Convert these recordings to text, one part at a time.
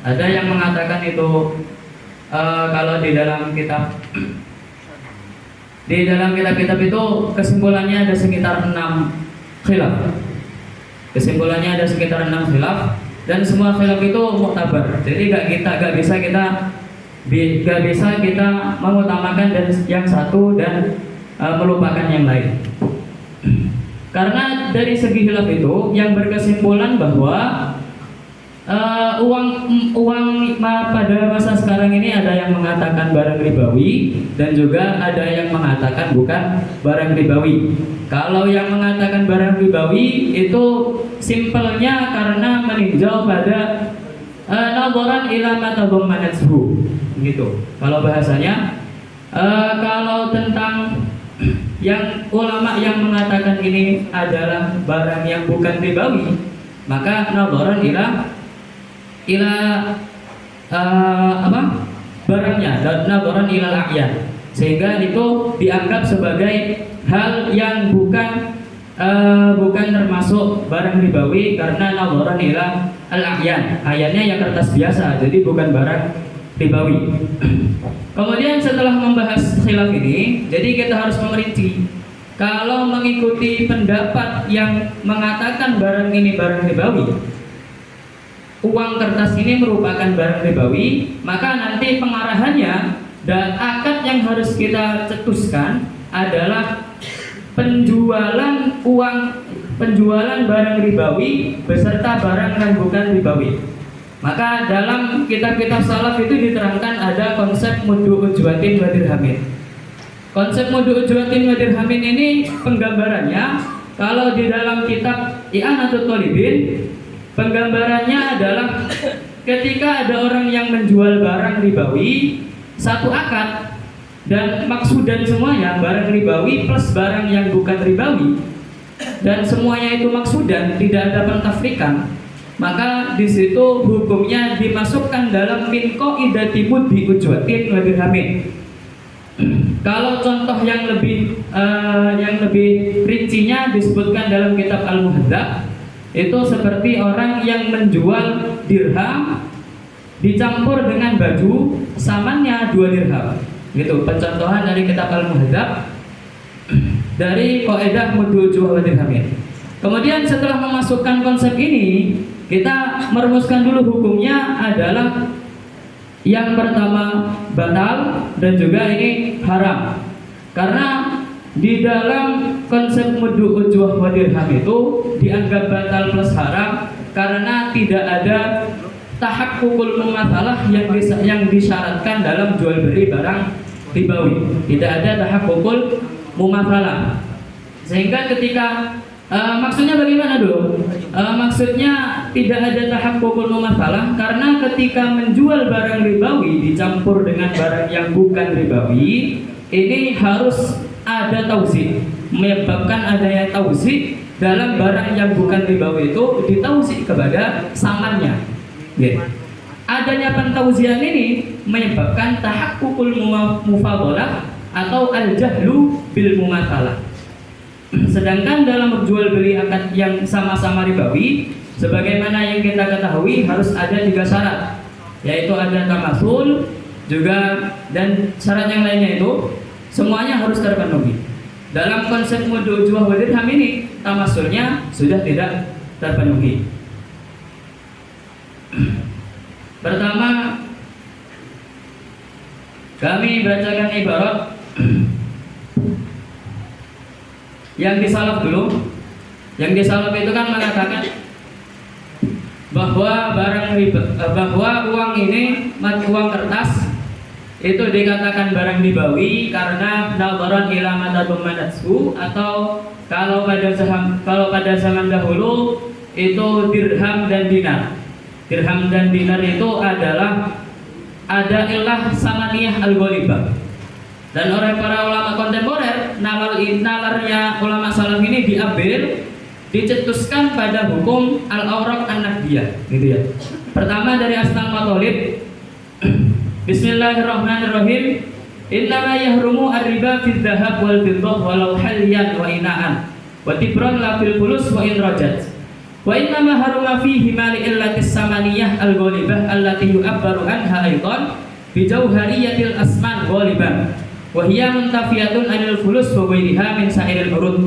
Ada yang mengatakan itu kalau di dalam kitab itu kesimpulannya ada sekitar 6 khilaf. Kesimpulannya ada sekitar 6 khilaf dan semua khilaf itu muktabar. Jadi gak bisa kita mengutamakan dan yang satu dan melupakan yang lain. Karena dari segi khilaf itu yang berkesimpulan bahwa uang pada masa sekarang ini ada yang mengatakan barang ribawi dan juga ada yang mengatakan bukan barang ribawi. Kalau yang mengatakan barang ribawi itu simpelnya karena meninjau pada nadharan ila ma tadammanathu gitu. Kalau bahasanya kalau tentang yang ulama yang mengatakan ini adalah barang yang bukan ribawi, maka nadharan ila barangnya dan nadharan ila al-a'yan, sehingga itu dianggap sebagai hal yang bukan termasuk barang ribawi karena nadharan ila al-a'yan. Ayatnya yang kertas biasa, jadi bukan barang ribawi. Kemudian setelah membahas khilaf ini, jadi kita harus merinci. Kalau mengikuti pendapat yang mengatakan barang ini barang ribawi, uang kertas ini merupakan barang ribawi, maka nanti pengarahannya dan akad yang harus kita cetuskan adalah penjualan barang ribawi beserta barang yang bukan ribawi. Maka dalam kitab-kitab salaf itu diterangkan ada konsep muddu ujwatin wa dirhamin. Konsep muddu ujwatin wa dirhamin ini penggambarannya kalau di dalam kitab I'anatul Thalibin, penggambarannya adalah ketika ada orang yang menjual barang ribawi, satu akad dan maksudan semuanya barang ribawi plus barang yang bukan ribawi, dan semuanya itu maksudan, tidak ada pentafrikan, maka di situ hukumnya dimasukkan dalam min qaidati muddi ujwatin wa dirhamin. Kalau contoh yang lebih rincinya disebutkan dalam kitab Al-Muhadzab, itu seperti orang yang menjual dirham dicampur dengan baju, samannya 2 dirham. Gitu, pencontohan dari kitab Al-Muhadzab dari kaidah muddu ujwah wa dirhamin. Kemudian setelah memasukkan konsep ini, kita merumuskan dulu hukumnya adalah yang pertama batal dan juga ini haram. Karena di dalam konsep muddu ujwah wa dirham itu dianggap batal plus haram karena tidak ada tahaqququl mumatsalah yang disyaratkan dalam jual beli barang ribawi. Tidak ada tahaqququl mumatsalah. Sehingga ketika maksudnya bagaimana dulu? Maksudnya tidak ada tahaqququl mumatsalah karena ketika menjual barang ribawi dicampur dengan barang yang bukan ribawi, ini harus ada tauzi, menyebabkan adanya tauzi dalam barang yang bukan ribawi itu ditauzi kepada samannya. Adanya pentauzian ini menyebabkan tahaqququl mufadalah atau al-jahlu bil mumatsalah. Sedangkan dalam jual beli akad yang sama-sama ribawi, sebagaimana yang kita ketahui harus ada 3 syarat, yaitu ada tamasul juga dan syarat yang lainnya itu semuanya harus terpenuhi. Dalam konsep muddu ujwah wa dirham ini tamasulnya sudah tidak terpenuhi. Pertama, kami bacakan ibarat yang di salaf dulu. Yang di salaf itu kan mengatakan bahwa bahwa uang ini, uang kertas itu dikatakan barang ribawi karena nadharan ila ma tadammanathu, atau kalau pada zaman dahulu itu dirham dan dinar. Dirham dan dinar itu adalah ada ilah samaniyah al-ghalibah. Dan oleh para ulama kontemporer, nalarnya ulama salaf ini diambil, dicetuskan pada hukum al-awraq an-naqdiyah, gitu ya. Pertama dari Asnal Matolib, Bismillahirrahmanirrahim. Innama yahrumu ar-riba fid dhahab wal fiddah walau halyan wa inaan wa tibran la fil fulus wa in rajat. Wa inna ma haruma fihi ma li illatis samaniyah al-ghalibah allati yu'abbaru anha aidan bi jauhariyatil asman ghalibah wa hiya muntafiyatun anil fulus wa ghairiha min sa'iril urud.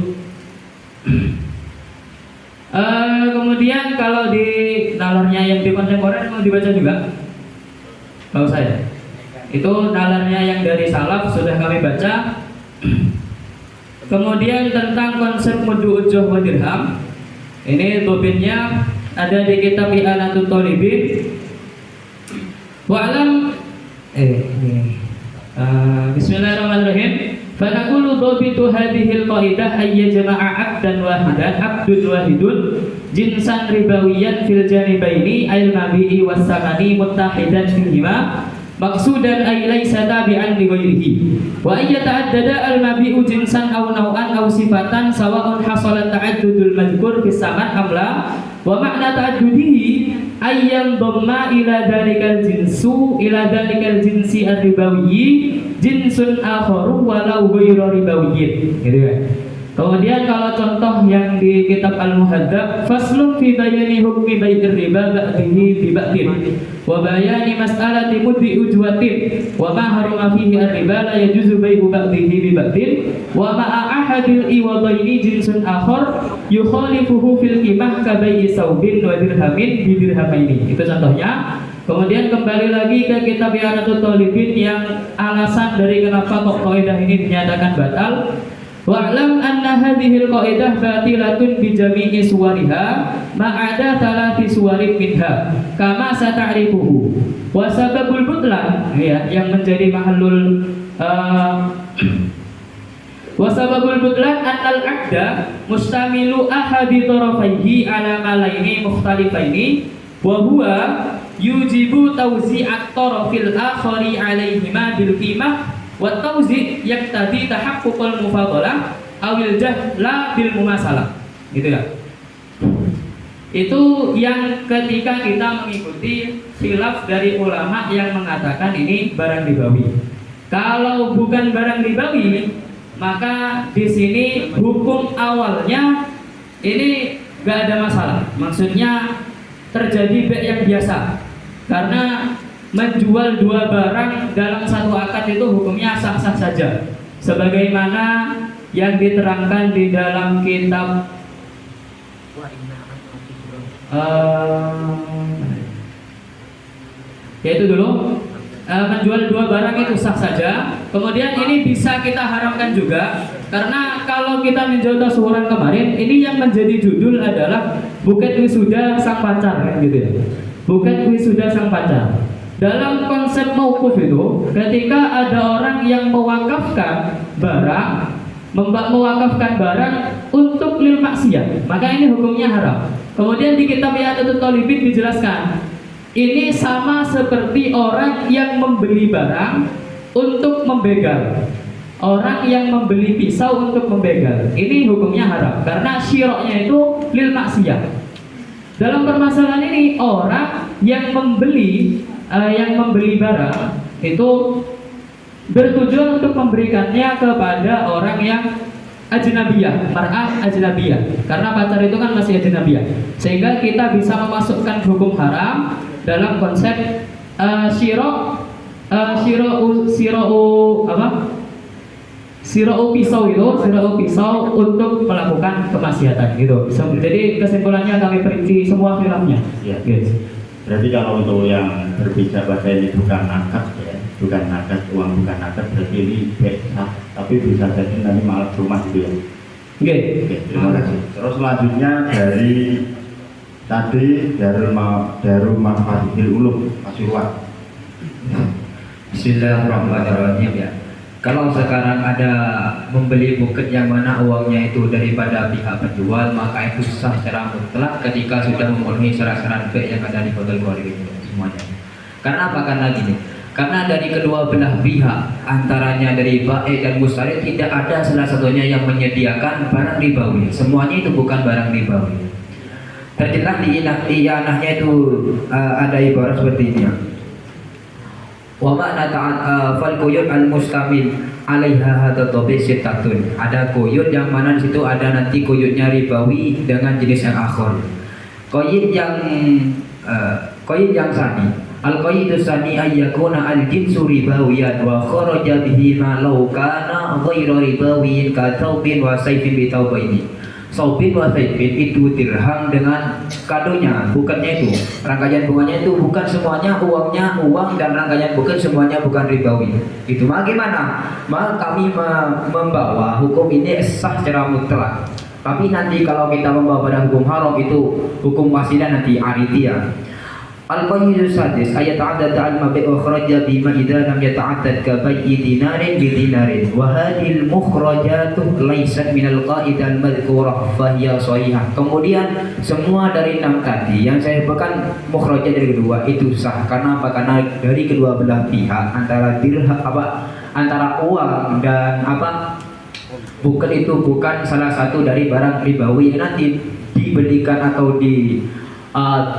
Kemudian kalau di nalarnya yang di kontemporer mau dibaca juga? Kalau saya itu nalarnya yang dari salaf sudah kami baca. Kemudian tentang konsep muddu ujjah wa dirham, ini tobitnya ada di kitab I'anatul Talibin. Wa'lam Bismillahirrahmanirrahim. Fanaqulu dhabitu hadhil qaidah ay jama'a 'abdun wahidun jinsan ribawiyan fil janibaini al mabi'i was samani muttahidan fihima maqsudan ay laysa tabi'an li ghairihi wa ay yata'addada al mabi'u jinsan aw naw'an aw sifatan sawa'un hasalat ta'addudul madhkur fis saman am la wa ma'na ta'addudihi ayyam dhamma ila dalikal jinsi ar-ribawiyyi jinsun akharu walau ghairu ribawiyyin, gitu ya. Kemudian kalau contoh yang di kitab Al-Muhadzab, faslun fi bayani hukmi bai'ir riba ba'dihi bi ba'din wa bayani mas'alati muddi ujwatin wa ma harama fihi ar-riba la yajuzu bai'u ba'dihi bi ba'din wa ma'a ahadil iwadaini jinsun akhar yukhalifuhu fil qimah ka bai'i saubin wa dirhamin bi dirhamaini. Itu contohnya. Kemudian kembali lagi ke kitab I'anatul Talibin yang alasan dari kenapa kok kaidah ini dinyatakan batal. Wa'lam anna hadhil qaidah batilatun bi jami'i suwariha ma 'ada thalathi suwarin minha kama sata'rifuhu. Wa sababul butlan, ya, yang menjadi mahallul wa sababul butlan annal 'aqda mustamilu ahadi tarafaihi ala malaini mukhtalifaini wa huwa yujibu tawzi'at tarafil akhari 'alaihima bil qimah wa tawzi' yaqtadi tahaqququl mufadalah awil jahla bil mumasalah, gitu ya. Itu yang ketika kita mengikuti khilaf dari ulama yang mengatakan ini barang ribawi. Kalau bukan barang ribawi, maka di sini hukum awalnya ini gak ada masalah. Maksudnya terjadi be yang biasa, karena menjual dua barang dalam satu akad itu hukumnya sah-sah saja, sebagaimana yang diterangkan di dalam kitab yaitu dulu menjual dua barang itu sah saja. Kemudian ini bisa kita haramkan juga, karena kalau kita menjual tasawuran kemarin, ini yang menjadi judul adalah buket wisuda sang pacar, kan gitu ya. Buket wisuda sang pacar. Dalam konsep mauquf itu, ketika ada orang yang mewakafkan barang, mewakafkan barang untuk lil maksiyah, maka ini hukumnya haram. Kemudian di kitab I'anatul Talibin dijelaskan, ini sama seperti orang yang membeli barang untuk membegal. Orang yang membeli pisau untuk membegal, ini hukumnya haram karena syiroknya itu lil maksiyah. Dalam permasalahan ini, orang yang membeli barang itu bertujuan untuk memberikannya kepada orang yang ajnabiyah, mar'ah ajnabiyah, karena pacar itu kan masih ajnabiyah, sehingga kita bisa memasukkan hukum haram dalam konsep sirau pisau untuk melakukan kemaksiatan, gitu. Jadi kesimpulannya kami perinci semua khilafnya. Ya. Yes. Berarti kalau untuk yang berbicara bahasa ini bukan akad, ya, bukan akad, uang bukan akad, berarti ini sah, tapi bisa jadi nanti malah rumah gitu ya. Oke. Terima kasih. Terus selanjutnya dari tadi Darul Mafaridil Ulum Pasuruan. Bismillahirrahmanirrahim, ya. Kalau sekarang ada membeli buket yang mana uangnya itu daripada pihak penjual, maka itu sah secara mutlak ketika sudah memenuhi syarat-syarat B yang ada di botol keluar itu semuanya. Karena apa? Karena gini, karena dari kedua belah pihak, antaranya dari baik dan mustari, tidak ada salah satunya yang menyediakan barang ribawi. Semuanya itu bukan barang ribawi. Terjelas di i'anahnya itu ada ibarat seperti ini, ya. Wa ma'na fal quyud al mustamil 'alaiha hadza tabi sittatun. Ada quyud yang mana di situ ada nanti quyudnya ribawi dengan jenis yang akhir. Qaid yang sani. Al-qaidus sani ayyakuna al-jinsu ribawiyan wa kharaja bihi ma law kana ghairu ribawiyin ka thawbin wa sayfin bi thawbaini. Saubin wa sayfin itu dirham dengan kadonya, bukannya itu. Rangkaian bunganya itu bukan semuanya uangnya uang, dan rangkaian bukan semuanya bukan ribawi. Itu bagaimana? Maka kami membawa hukum ini sah secara mutlak. Tapi nanti kalau kita membawa pada hukum haram itu hukum wasilah nanti aridiyah. Al-qaidus sadis ayat ta'addad al-mabi' wa kharaja bima idza lam yata'addad ka bai'i dinarin bi dinarin wa hadhil mukhrajatu laysat minal qaid al-madhkurah fa hiya shahihah. Kemudian semua dari 6 tadi yang saya sebutkan mukhrajat dari kedua itu sah. Karena apa? Karena dari kedua belah pihak antara antara uang dan bukan itu bukan salah satu dari barang ribawi yang nanti dibelikan atau di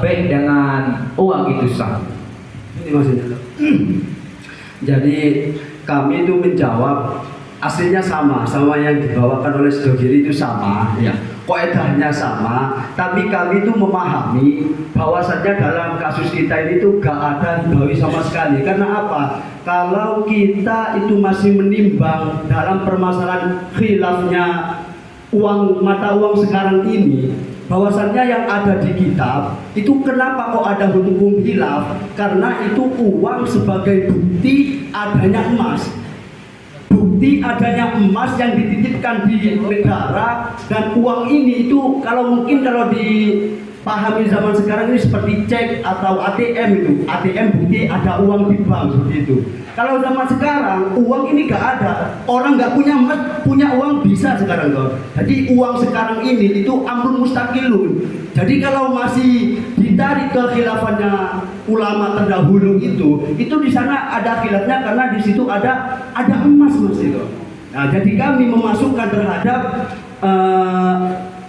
baik dengan uang itu sah. Ini maksudnya. Jadi kami itu menjawab aslinya sama yang dibawakan oleh Sidogiri itu sama, ya. Kaidahnya sama, tapi kami itu memahami bahwasannya dalam kasus kita ini tuh gak ada ribawi sama sekali. Karena apa? Kalau kita itu masih menimbang dalam permasalahan khilafnya mata uang sekarang ini, bahwasannya yang ada di kitab itu kenapa kok ada hukum khilaf? Karena itu uang sebagai bukti adanya emas. Bukti adanya emas yang dititipkan di negara, dan uang ini itu kalau dipahami zaman sekarang ini seperti cek atau ATM itu. ATM bukti ada uang di bank seperti itu. Kalau zaman sekarang uang ini gak ada, orang gak punya emas, punya uang bisa sekarang toh. Jadi uang sekarang ini itu amrun mustaqilun. Jadi kalau masih ditarik ke khilafannya ulama terdahulu itu di sana ada khilafnya karena di situ ada emas mas itu. Nah, jadi kami memasukkan terhadap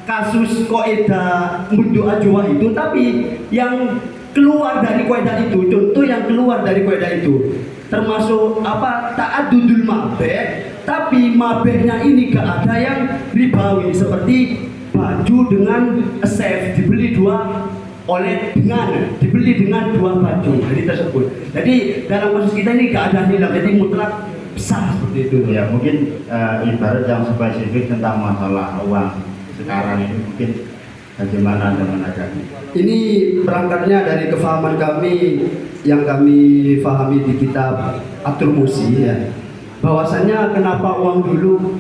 kasus kaidah muddu ajwa itu, tapi yang keluar dari kaidah itu, contoh yang keluar dari kaidah itu termasuk ta'addudul mabeh, tapi mabehnya ini gak ada yang ribawi, seperti baju dengan safe dibeli dengan dua baju jadi tersebut. Jadi dalam kasus kita ini gak ada hilaf, jadi mutlak sah seperti itu. Ya mungkin ibarat yang spesifik tentang masalah uang sekarang ini mungkin bagaimana Anda menanggapi? Ini berangkatnya dari kefahaman kami yang kami fahami di kitab At-Turmusi, ya. Bahwasannya kenapa uang dulu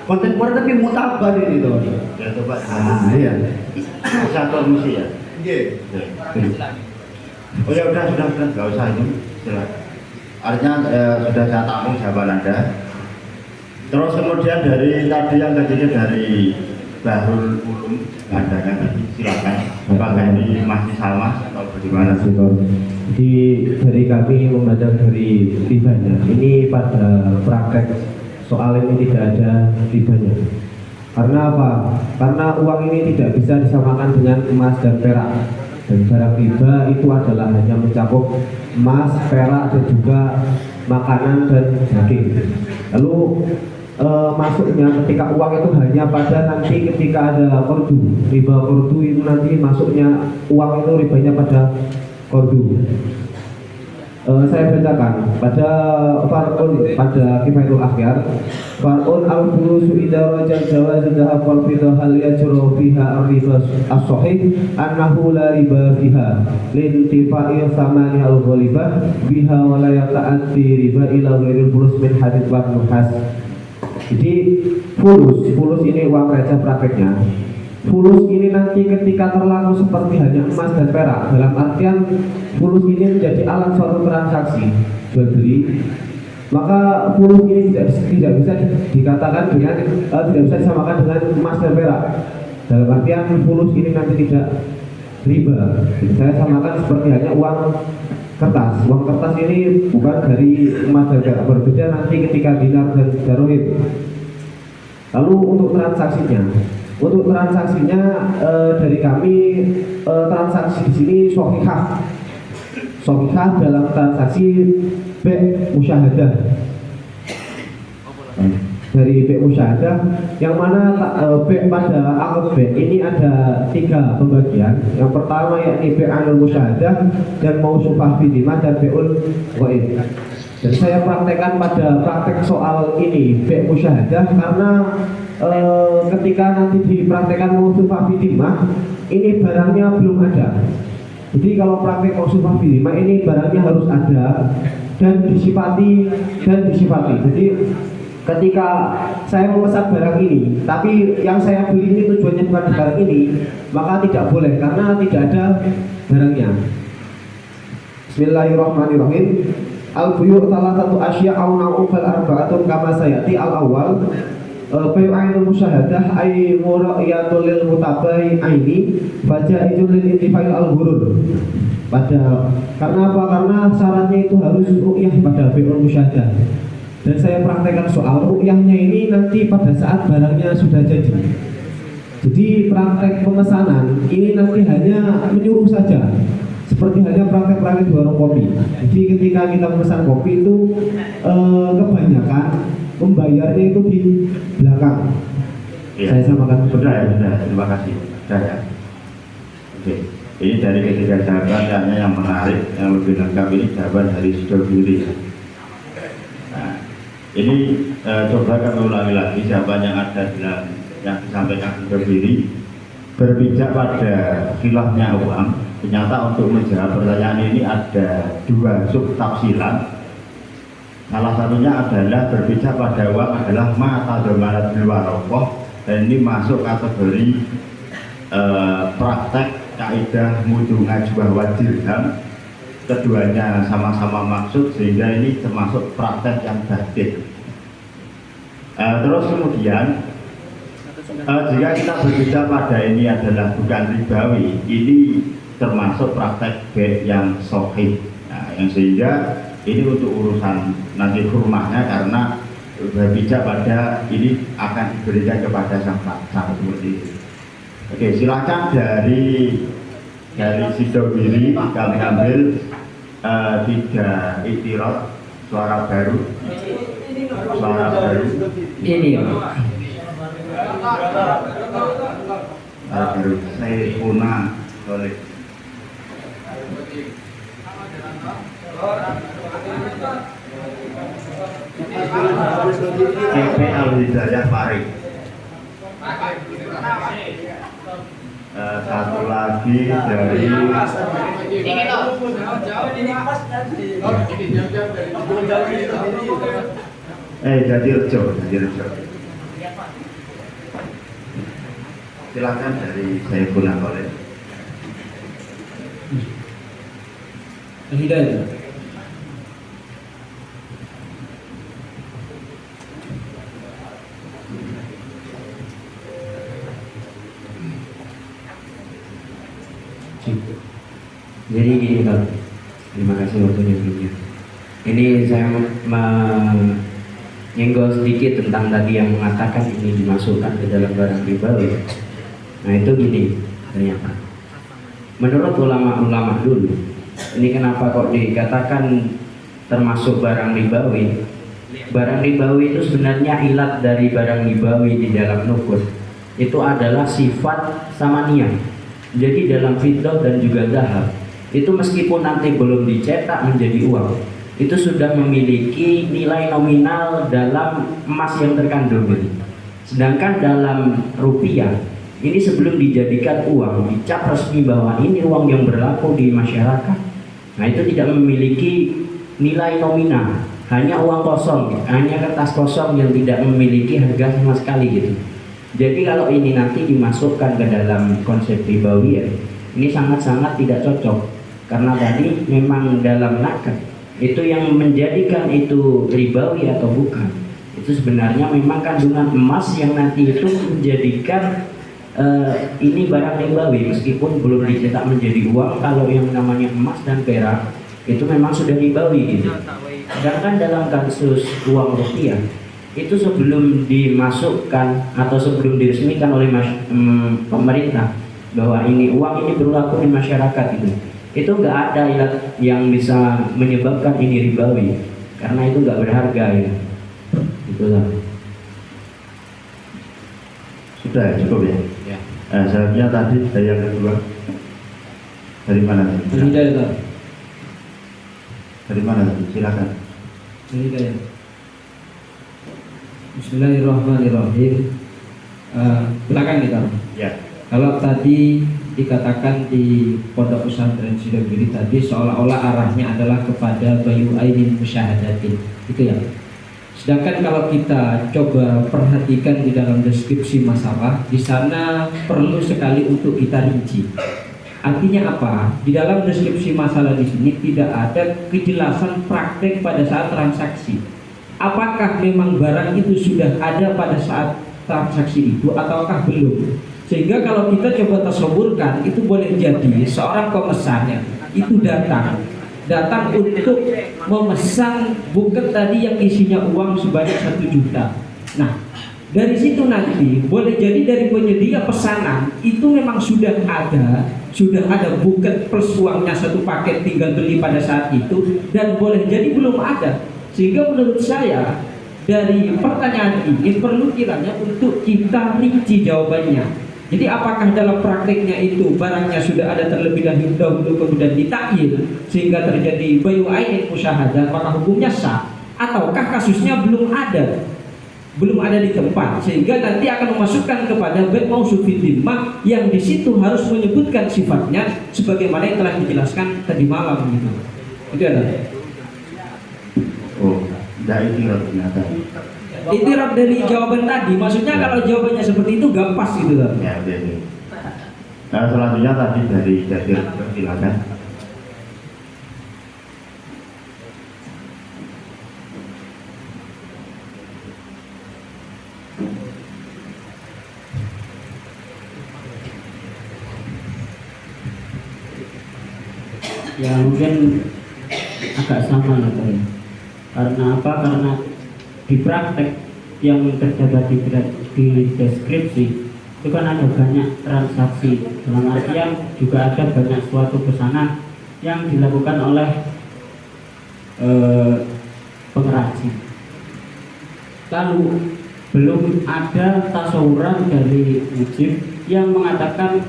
kontemporer tapi mutabar ini toh. Ya coba. Iya. Bisa Turmusi ya? Iya. Oh ya sudah nggak usah itu. Silakan. Artinya sudah saya tampung jawaban Anda. Terus kemudian dari tadi yang tadinya dari Bahrul Ulum Anda kan tadi, silakan. Apakah ini masih sama atau bagaimana sih? Jadi dari kami memandang dari ribanya, ini pada praktek soal ini tidak ada ribanya. Karena apa? Karena uang ini tidak bisa disamakan dengan emas dan perak. Dan barang riba itu adalah hanya mencakup emas, perak, dan juga makanan dan daging. Lalu masuknya ketika uang itu hanya pada nanti ketika ada kordu, riba kordu itu nanti masuknya uang itu ribanya pada kordu. Saya bacakan pada pada Kifayatul Akhyar, far'un al-fulusu idza rajal jawaz dhahab wal fiddah hal yajru fiha ar-riba as-sahih annahu la riba fiha lintifa'i thamani al-ghalibah biha wa la yata'addi riba ila ghairil fulus min hadith wa nuhas. Jadi fulus ini uang receh prakteknya. Fulus ini nanti ketika terlaku seperti hanya emas dan perak, dalam artian fulus ini menjadi alat suatu transaksi jual beli, maka fulus ini tidak bisa dikatakan dengan tidak bisa disamakan dengan emas dan perak. Dalam artian fulus ini nanti tidak riba. Jadi saya samakan seperti hanya uang kertas. Uang kertas ini bukan dari emas dan perak, berbeda nanti ketika dinar dan dirham. Lalu untuk transaksinya dari kami transaksi di sini shahihah dalam transaksi musyahadah. dari B musyahadah, yang mana B pada akad B ini ada 3 pembagian. Yang pertama yakni B anul musyahadah dan mausufah bidimah dan B'ul ghaib. Dan saya praktekkan pada praktek soal ini B musyahadah karena ketika nanti dipraktekkan mausufah bidimah ini barangnya belum ada. Jadi kalau praktek mausufah bidimah ini barangnya harus ada dan disifati. Jadi ketika saya memesan barang ini, tapi yang saya beli ini tujuannya bukan barang ini, maka tidak boleh karena tidak ada barangnya. Bismillahirrahmanirrahim. Al-buyur salah satu asya au nau'u fal arba'atun kama sayati al-awwal bai'ul musyahadah ay mura'iyatul lil mutabai aini faja'izul lil intifa'il al-ghurur. Karena apa? Karena syaratnya itu harus ru'yah pada bai'ul musyahadah. Dan saya praktekkan soal ru'yahnya ini nanti pada saat barangnya sudah jadi. Jadi praktek pemesanan ini nanti hanya menyuruh saja, seperti hanya praktek-praktek di warung kopi. Jadi ketika kita memesan kopi itu kebanyakan membayarnya itu di belakang. Ya. Saya samakan Sudah ya, sudah. Terima kasih. Sudah ya. Oke. Ini dari ketiga jawaban hanya yang menarik, yang lebih lengkap ini jawaban dari Sudogiri. Nah, ini coba kami ulangi lagi jawaban yang ada dalam yang disampaikan Sudogiri. Berpijak pada khilafnya uang. Ternyata untuk menjawab pertanyaan ini ada 2 subtafsiran. Salah satunya adalah berpijak pada uang adalah mata domarat bil warokoh, dan ini masuk kategori praktek kaidah mudu ngajwah wa dirham. Keduanya sama-sama maksud sehingga ini termasuk praktek yang batin. Terus kemudian jika kita berbicara pada ini adalah bukan ribawi, ini termasuk praktek B yang sahih. Nah, yang sehingga ini untuk urusan nanti rumahnya karena berbicara pada ini akan diberikan kepada sang seperti itu. Oke, silakan dari Sudogiri kami ambil 3 iktiraf suara baru. Ini ya. Baru saya punah oleh PP Al-Hidayah Farid. Satu lagi dari Jadi Rejo. Silakan dari saya punah oleh Hidayah. Jadi gini Pak, terima kasih waktunya sebelumnya. Ini saya menyenggol sedikit tentang tadi yang mengatakan ini dimasukkan ke dalam barang ribawi. Nah itu gini ternyata. Menurut ulama-ulama dulu, ini kenapa kok dikatakan termasuk barang ribawi? Barang ribawi itu sebenarnya ilat dari barang ribawi di dalam nukud itu adalah sifat samaniyah. Jadi dalam fiddah dan juga zahab itu meskipun nanti belum dicetak menjadi uang, itu sudah memiliki nilai nominal dalam emas yang terkandung. Sedangkan dalam rupiah ini sebelum dijadikan uang dicap resmi bahwa ini uang yang berlaku di masyarakat. Nah itu tidak memiliki nilai nominal, hanya uang kosong, hanya kertas kosong yang tidak memiliki harga sama sekali gitu. Jadi kalau ini nanti dimasukkan ke dalam konsep ribawi ya, ini sangat-sangat tidak cocok. Karena tadi memang dalam nakad itu yang menjadikan itu ribawi atau bukan, itu sebenarnya memang kandungan emas yang nanti itu menjadikan ini barang ribawi meskipun belum dicetak menjadi uang. Kalau yang namanya emas dan perak itu memang sudah ribawi gitu. Sedangkan dalam kasus uang rupiah itu sebelum dimasukkan atau sebelum diresmikan oleh pemerintah bahwa ini uang ini berlaku di masyarakat itu nggak ada ilat yang bisa menyebabkan ini ribawi karena itu nggak berharga ya. Itulah. sudah cukup ya. Ya. Selanjutnya tadi dari yang kedua. Dari mana tadi? Hidayah. Dari mana tadi? Silakan. Hidayah. Bismillahirrahmanirrahim. Belakang kita. Ya. Kalau tadi dikatakan di Pondok Pesantren Sidogiri tadi seolah-olah arahnya adalah kepada bayu ainin musyahadatin, gitu ya. Sedangkan kalau kita coba perhatikan di dalam deskripsi masalah, di sana perlu sekali untuk kita rinci. Artinya apa? Di dalam deskripsi masalah di sini tidak ada kejelasan praktek pada saat transaksi. Apakah memang barang itu sudah ada pada saat transaksi itu ataukah belum? Sehingga kalau kita coba tasawurkan, itu boleh jadi seorang pemesannya itu datang untuk memesan buket tadi yang isinya uang sebanyak 1 juta. Nah, dari situ nanti boleh jadi dari penyedia pesanan itu memang sudah ada buket plus uangnya 1 paket tinggal beli pada saat itu, dan boleh jadi belum ada. Sehingga menurut saya dari pertanyaan ini perlu kiranya untuk kita rinci jawabannya. Jadi apakah dalam prakteknya itu barangnya sudah ada terlebih dahulu kemudian ditakyil sehingga terjadi bayu ainin musyahadah, maka hukumnya sah, ataukah kasusnya belum ada di tempat sehingga nanti akan memasukkan kepada bai' mausufid dhimmah yang di situ harus menyebutkan sifatnya sebagaimana yang telah dijelaskan tadi malam gitu. Itu ada. Oh, tidak itu ternyata. Itiraf dari jawaban tadi, maksudnya kalau jawabannya seperti itu gak pas gitu kan? Ya, oke. Nah, selanjutnya tadi dari Jazir, silakan. Ya mungkin agak sama lah Pak. Karena apa? Karena di praktek yang terdapat di deskripsi itu kan ada banyak transaksi, dalam artian juga ada banyak suatu pesanan yang dilakukan oleh pengrajin. Lalu belum ada tasawuran dari mujib yang mengatakan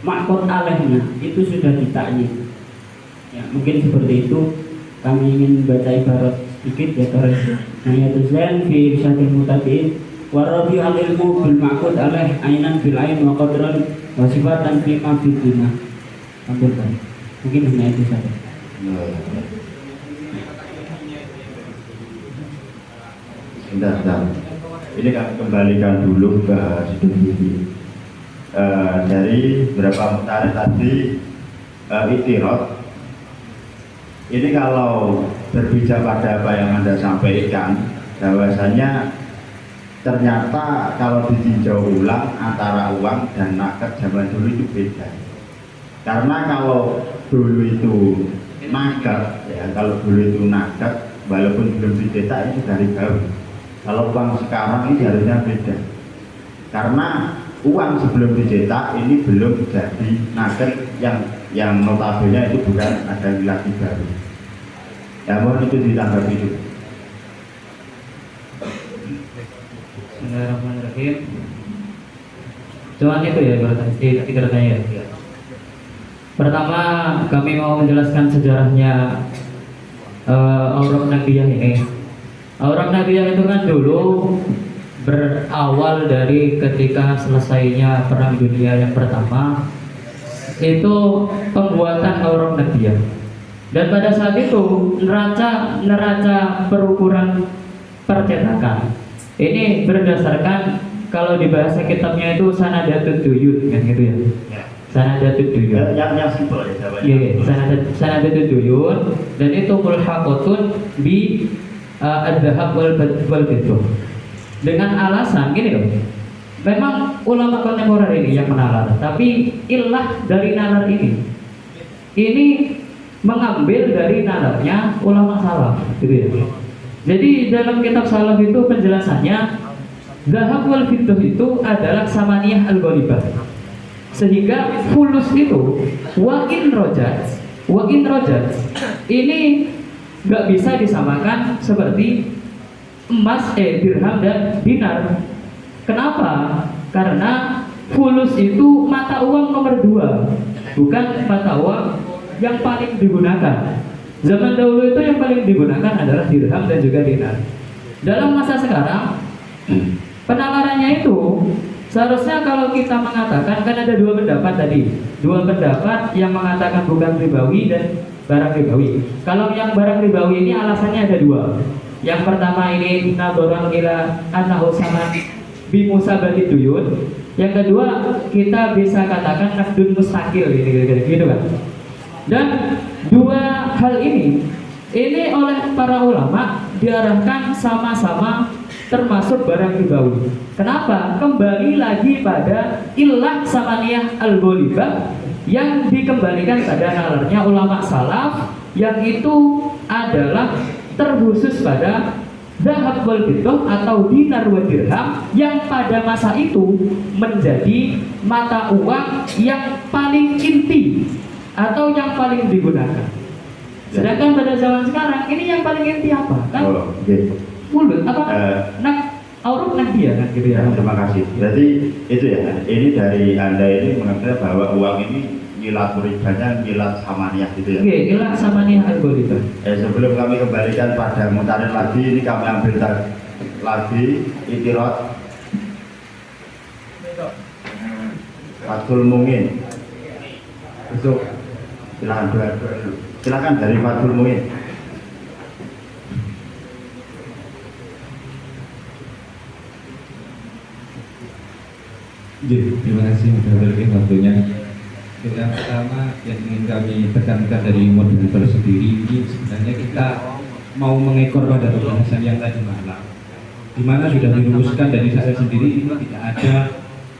makot alehnya itu sudah ditakyin. Ya, mungkin seperti itu. Kami ingin membaca ibarat sedikit ya, Nayatul Zain fi irsyadil mutabi'in wa rabi al-ilmu bil ma'qud alaih ainan bil ain wa qadran wa sifatan fi ma fi dina. Mungkin hanya itu saja. Sebentar. Ini kami kembalikan dulu ke studi. Dari beberapa mutarik tadi itiraf. Ini kalau berbicara pada apa yang Anda sampaikan, bahwasanya ternyata kalau ditinjau ulang antara uang dan naked zaman dulu itu beda. Karena kalau dulu itu naked, ya kalau dulu itu naked, walaupun belum dicetak itu dari baru. Kalau uang sekarang ini harusnya beda. Karena uang sebelum dicetak ini belum jadi naked yang notabene itu bukan ada lagi baru. Ya mohon itu ditanggapi itu. Bismillahirrahmanirrahim. Cuman itu ya ibaratnya ya. Pertama kami mau menjelaskan sejarahnya Aurak Nabiyah ini. Aurak Nabiyah itu kan dulu berawal dari ketika selesainya Perang Dunia yang pertama, itu pembuatan Aurak Nabiyah. Dan pada saat itu neraca perukuran percetakan ini berdasarkan, kalau di bahasa kitabnya itu sanadatut duyun kan gitu ya. Sanadatut duyun. Yang simpel ya jawabannya. Iya, sanadatut duyun, dan itu mulhaqatun bi ad-dhahab wal fiddah. Dengan alasan gini loh. Memang ulama kontemporer ini yang menalar, tapi ilah dari nalar ini mengambil dari nalarnya ulama salaf, gitu ya. Jadi dalam kitab salaf itu penjelasannya, dhahab wal fiddah itu adalah samaniyah al-ghalibah. Sehingga fulus itu wa in rojat ini nggak bisa disamakan seperti emas, dirham dan dinar. Kenapa? Karena fulus itu mata uang nomor 2, bukan mata uang yang paling digunakan. Zaman dahulu itu yang paling digunakan adalah dirham dan juga dinar. Dalam masa sekarang, penalarannya itu seharusnya kalau kita mengatakan, kan ada 2 pendapat tadi, 2 pendapat yang mengatakan bukan ribawi dan barang ribawi. Kalau yang barang ribawi ini alasannya ada 2. Yang pertama ini nadorong ila annahu sama bimusabati duyun. Yang kedua kita bisa katakan nakdun mustakil gitu kan. Dan 2 hal ini oleh para ulama diarahkan sama-sama termasuk barang ribawi. Kenapa? Kembali lagi pada ilah samaniyah al-ghalibah yang dikembalikan pada nalarnya ulama salaf, yang itu adalah terkhusus pada zahab wal fiddah atau dinar wa dirham yang pada masa itu menjadi mata uang yang paling inti atau yang paling digunakan. Sedangkan pada zaman sekarang ini yang paling inti apa? Kan mulut apa? Auruk dia kan gitu ya. Terima kasih. Berarti itu ya. Ini dari Anda ini mengatakan bahwa uang ini nyilat ribanya nyilat samaniyah gitu ya. Oke, nyilat samaniyah algoritma. Sebelum kami kembalikan pada mutarin lagi, ini kami ambil lagi itirat Fathul Mungin. Besok silakan dua. Silakan dari Fathul Mungin. Terima kasih sudah berikan waktunya. Yang pertama yang ingin kami tekankan dari moderator sendiri, ini sebenarnya kita mau mengekor pada pembahasan yang tadi malam, di mana sudah dirumuskan dari saya sendiri ini tidak ada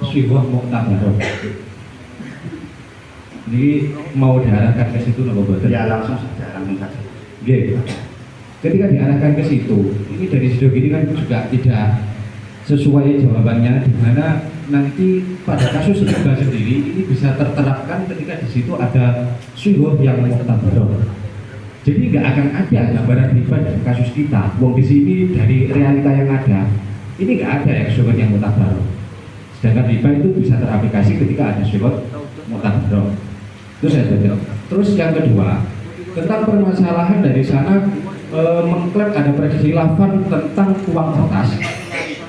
syibah muktabaroh. Jadi mau diarahkan ke situ nopo boten? Ya langsung saja. Ketika diarahkan ke situ, ini dari sudut ini kan juga tidak sesuai jawabannya, di mana nanti pada kasus riba sendiri ini bisa terterapkan ketika di situ ada syubhah yang muktabaroh. Jadi nggak akan ada gambaran riba dari kasus kita. Wong di sini dari realita yang ada, ini nggak ada yang syubhah yang muktabaroh. Sedangkan riba itu bisa teraplikasi ketika ada syubhah muktabaroh. Terus terus yang kedua tentang permasalahan dari sana mengklaim ada perkhilafan tentang uang kertas.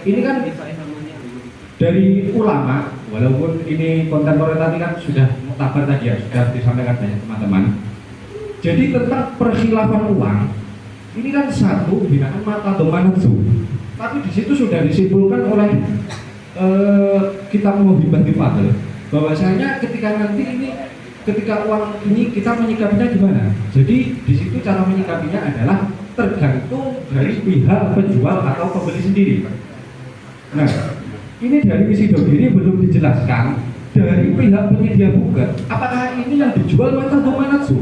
Ini kan dari ulama, walaupun ini kontemporer tadi kan sudah muktabar tadi ya, sudah disampaikan banyak teman-teman. Jadi tentang perkhilafan uang, ini kan satu binaan mata domanatsu. Tapi di situ sudah disimpulkan oleh kitab Muhibbatul Fadl bahwasanya ketika uang ini kita menyikapinya gimana. Jadi di situ cara menyikapinya adalah tergantung dari pihak penjual atau pembeli sendiri. Nah, ini dari misi dogiri belum dijelaskan dari pihak penyedia bukan apakah ini yang dijual mata domanatsu.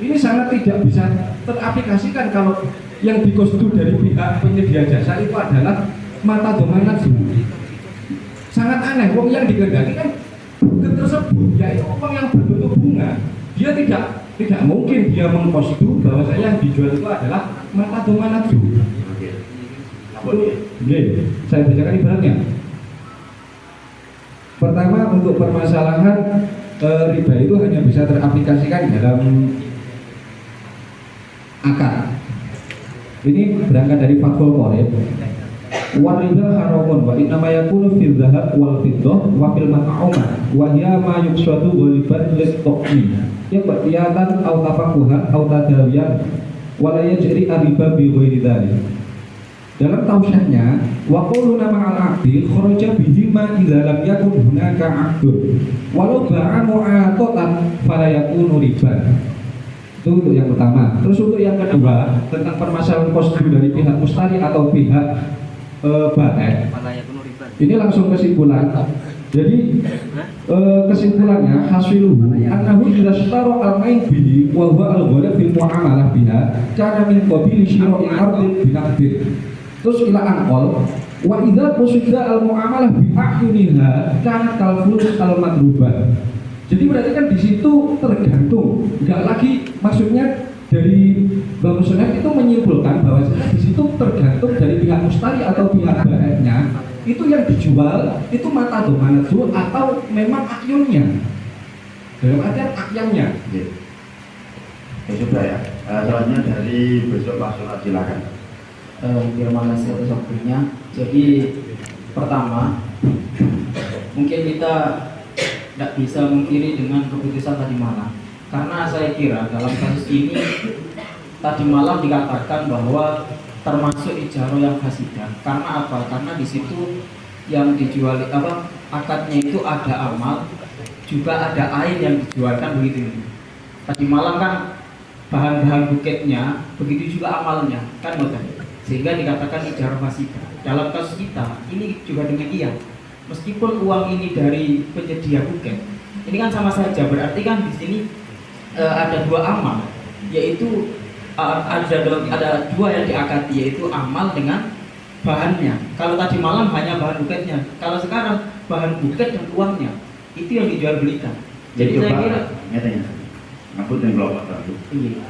Ini sangat tidak bisa teraplikasikan kalau yang dikostu dari pihak penyedia jasa itu adalah mata domanatsu. Sangat aneh, uang yang dikehendaki kan bukan tersebut, yaitu uang yang berbentuk bunga. Dia tidak mungkin dia mengkostu bahwa yang dijual itu adalah mata domanatsu. Saya bacakan ibaratnya. Pertama, untuk permasalahan riba itu hanya bisa teraplikasikan dalam akad. Ini berangkat dari Fathul Qorib. Wa riba haramun wa inna ma yakunu fil dhahab wal fiddah wa fil mat'umat wa hiya ma yuqsadu ghaliban lis tuqmi ya qiyatan aw tafaquhan aw tadawiyan wa la yajri riba bi ghairi dzalik. Dalam tausiahnya, wa quluna ma'al 'aqdi kharaja bihi ma idza lam yakun hunaka 'aqdun. Walau ba'a mu'atatan fala yakunu riba. Itu untuk yang pertama. Terus untuk yang kedua, tentang permasalahan kostu dari pihak mustari atau pihak baik. Ini langsung kesimpulan. Jadi kesimpulannya hasiluhu annahu idza ishtara al-main bihi wa huwa al-ghalib fil muamalah biha kana min qabili syira'i ardin binaqdin. Terus ila angkol wa idza qusida al muamalah bi ahyuniha kana kalfulus al madrubah. Jadi berarti kan di situ tergantung, enggak lagi maksudnya dari Bang Musonef itu menyimpulkan bahwa di situ tergantung dari pihak mustari atau pihak baiknya itu yang dijual itu mata domanatu atau memang akyonnya, dalam artian akyonnya. Ya. Ya sudah ya. Selanjutnya dari besok Pak Surat silakan. Terima kasih atas waktunya. Jadi pertama, mungkin kita tidak bisa mengkiri dengan keputusan tadi malam, karena saya kira dalam kasus ini tadi malam dikatakan bahwa termasuk ijaro yang fasidah. Karena apa? Karena di situ yang dijual akadnya itu ada amal, juga ada ain yang dijualkan begitu. Tadi malam kan bahan-bahan bukitnya, begitu juga amalnya, kan betul. Sehingga dikatakan ijaro fasidah. Dalam kasus kita ini juga demikian. Meskipun uang ini dari penyedia buket, ini kan sama saja. Berarti kan di sini ada dua amal, yaitu ada dua yang diakati, yaitu amal dengan bahannya. Kalau tadi malam hanya bahan buketnya, kalau sekarang bahan buket dan uangnya itu yang dijual belikan. Jadi saya kira nyatanya, aku yang belum tahu. iya.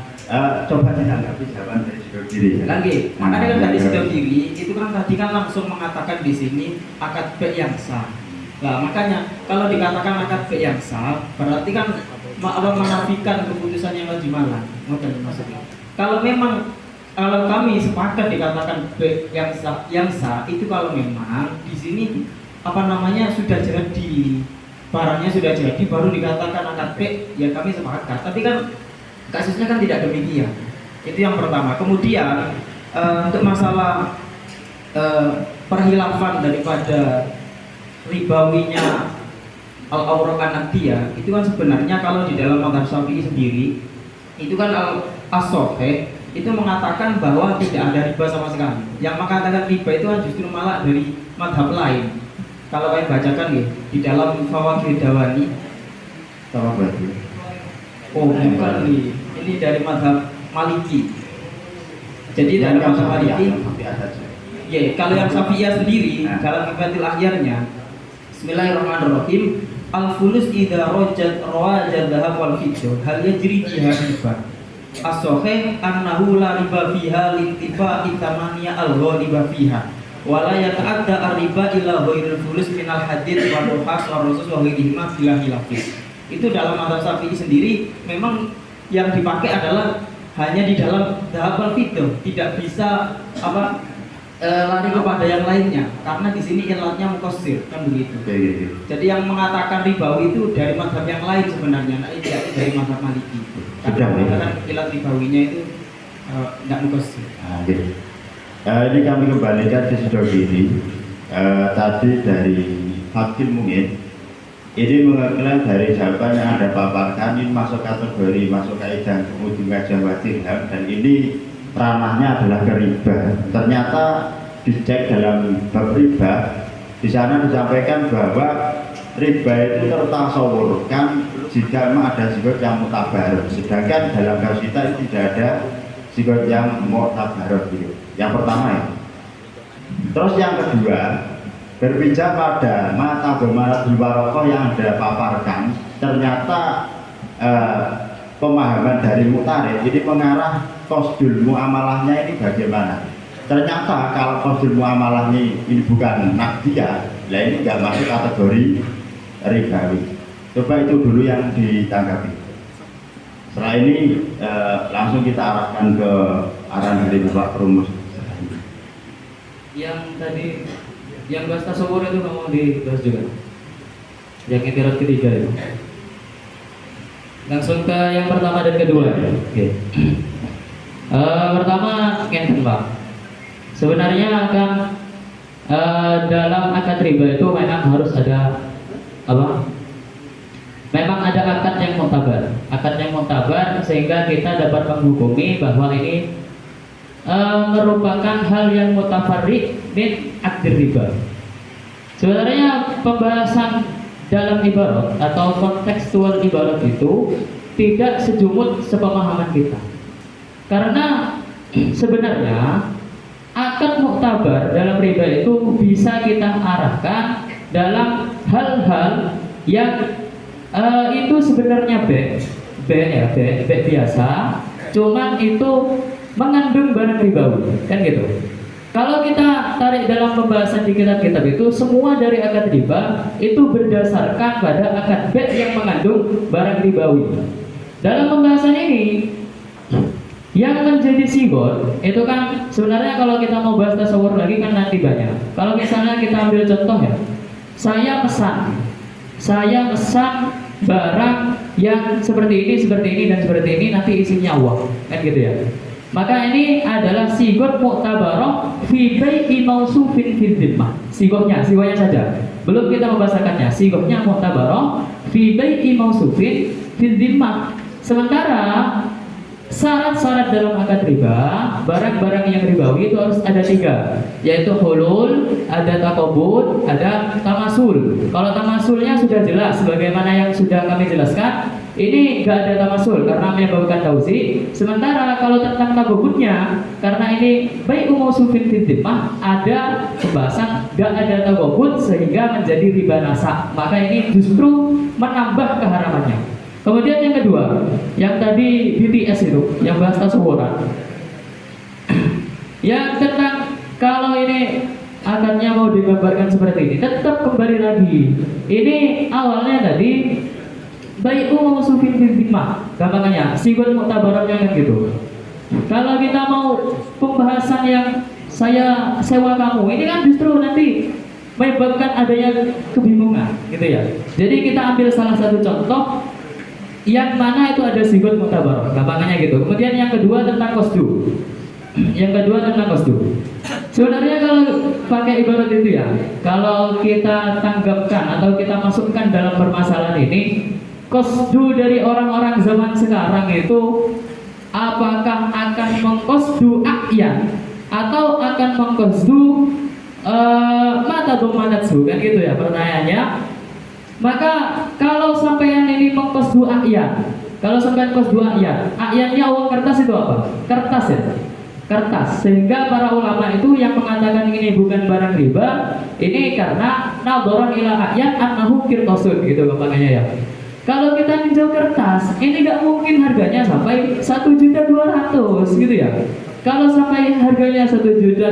Coba ditanggapi jawaban dari Sido Kiri. Lagi, makanya kan dari Sido Kiri itu kan tadi kan langsung mengatakan di sini akad B yang sah. Nah makanya kalau dikatakan akad B yang sah, berarti kan menafikan keputusan yang tadi malam. Maksudnya, kalau memang kalau kami sepakat dikatakan B yang sah itu kalau memang di sini sudah jadi barangnya sudah jadi baru dikatakan akad B, ya kami sepakat. Tapi kan kasusnya kan tidak demikian. Itu yang pertama. Kemudian untuk masalah perhilafan daripada ribawinya al-awraq an-naqdiyah, itu kan sebenarnya kalau di dalam mazhab Syafi'i sendiri itu kan as-sahih itu mengatakan bahwa tidak ada riba sama sekali. Yang mengatakan riba itu kan justru malah dari mazhab lain. Kalau kalian bacakan nih di dalam Fawaid Dawani. Oh bukan nih, ini dari mazhab Maliki. Jadi dari mazhab Maliki. Ya, kalau yang Syafi'iyah sendiri dalam Kifayatul Akhyarnya, Bismillahirrahmanirrahim. Al-fulus idza rawajat dhahab wal fiddah hal yajri biha riba. As-sahih annahu la riba fiha lintifa'i thamaniya al-ghaliba fiha. Wala yata'adda ar-riba illa ghairul fulus minal hadid wa ruhas wa rusus wa ghairihima bila khilafih. Itu dalam mazhab Syafi'i sendiri memang yang dipakai adalah hanya di dalam dhahab wal fiddah, tidak bisa lari kepada yang lainnya karena di sini ilatnya muqassir kan begitu. Jadi yang mengatakan ribawi itu dari mazhab yang lain sebenarnya, tidak dari mazhab Maliki. Karena mengatakan ilat ribawinya itu tidak muqassir. Ini kami kembalikan di Sido Kiri. Tadi dari Hakim Mungin ini mengklaim dari jawaban yang Anda paparkan ini masuk kategori, masuk kaidah ujung gajah wa dirham, dan ini ranahnya adalah ke riba. Ternyata dicek dalam bab riba, di sana disampaikan bahwa riba itu tertasawurkan jika memang ada sikot yang mutabar, sedangkan dalam kasus kita itu tidak ada sikot yang mutabar gitu. Yang pertama ya. Terus yang kedua, berpijak pada mata domanatul barokoh yang Anda paparkan, ternyata pemahaman dari mutarid ini mengarah qasdul muamalahnya ini bagaimana? Ternyata kalau qasdul muamalahnya ini bukan naqdiyah, lah ini nggak masuk kategori ribawi. Coba itu dulu yang ditanggapi. Setelah ini langsung kita arahkan ke arahan dari Bapak Perumus. Yang tadi yang bahas tasawur itu nggak mau dibahas juga. Yang itirat ketiga itu. Langsung ke yang pertama dan kedua. Oke. Pertama ngeten Pak. Sebenarnya akan dalam akad riba itu memang harus ada apa? Memang ada akad yang muktabar sehingga kita dapat menghukumi bahwa ini merupakan hal yang mutafarriq min akdir riba. Sebenarnya pembahasan dalam ibarat atau kontekstual ibarat itu tidak sejumut sepemahaman kita. Karena sebenarnya akad muktabar dalam riba itu bisa kita arahkan dalam hal-hal yang itu sebenarnya B biasa, cuman itu mengandung barang ribawi, kan gitu. Kalau kita tarik dalam pembahasan di kitab-kitab itu, semua dari akad riba itu berdasarkan pada akad bet yang mengandung barang ribawi. Dalam pembahasan ini, yang menjadi sigot itu kan sebenarnya kalau kita mau bahas tasawur lagi kan nanti banyak. Kalau misalnya kita ambil contoh ya, saya pesan barang yang seperti ini dan seperti ini, nanti isinya uang, kan gitu ya. Maka ini adalah sigot mu'tabarah fi bai'i mausufin fil dhimmah. Sigotnya saja. Belum kita membahasakannya. Sigotnya mu'tabarah fi bai'i mausufin fil dhimmah. Sementara syarat-syarat dalam akad riba, barang-barang yang ribawi itu harus ada 3, yaitu hulul, ada takobud, ada tamasul. Kalau tamasulnya sudah jelas, sebagaimana yang sudah kami jelaskan, ini gak ada tamasul karena menyebabkan tauzi. Sementara kalau tentang takobudnya, karena ini baik mausufin fil dhimmah, ada pembahasan gak ada takobud sehingga menjadi riba nasa. Maka ini justru menambah keharamannya. Kemudian yang kedua, yang tadi BTS itu, yang bahas tasawuran, yang tentang kalau ini akadnya mau digambarkan seperti ini, tetap kembali lagi. Ini awalnya tadi bai'u mausufin fil dhimmah, gampangannya sigot mu'tabarahnya kan gitu. Kalau kita mau pembahasan yang saya sewa kamu, ini kan justru nanti menyebabkan adanya kebingungan, gitu ya. Jadi kita ambil salah satu contoh yang mana itu ada sigot mu'tabarah, gampangannya gitu. Kemudian yang kedua tentang kosdu. Sebenarnya kalau pakai ibarat itu ya, kalau kita tanggapkan atau kita masukkan dalam permasalahan ini, kosdu dari orang-orang zaman sekarang itu apakah akan mengkosdu a'yan atau akan mengkosdu mata domanatsu, kan gitu ya pertanyaannya. Maka kalau sampean ini mengkosdu a'yan, a'yannya uang kertas itu apa? Kertas ya, kertas. Sehingga para ulama itu yang mengatakan ini bukan barang riba, ini karena nadharan ila a'yan annahu qirtasun, gitu makanya ya. Kalau kita ninjau kertas, ini nggak mungkin harganya sampai 1.200.000 gitu ya. Kalau sampai harganya 1.200.000,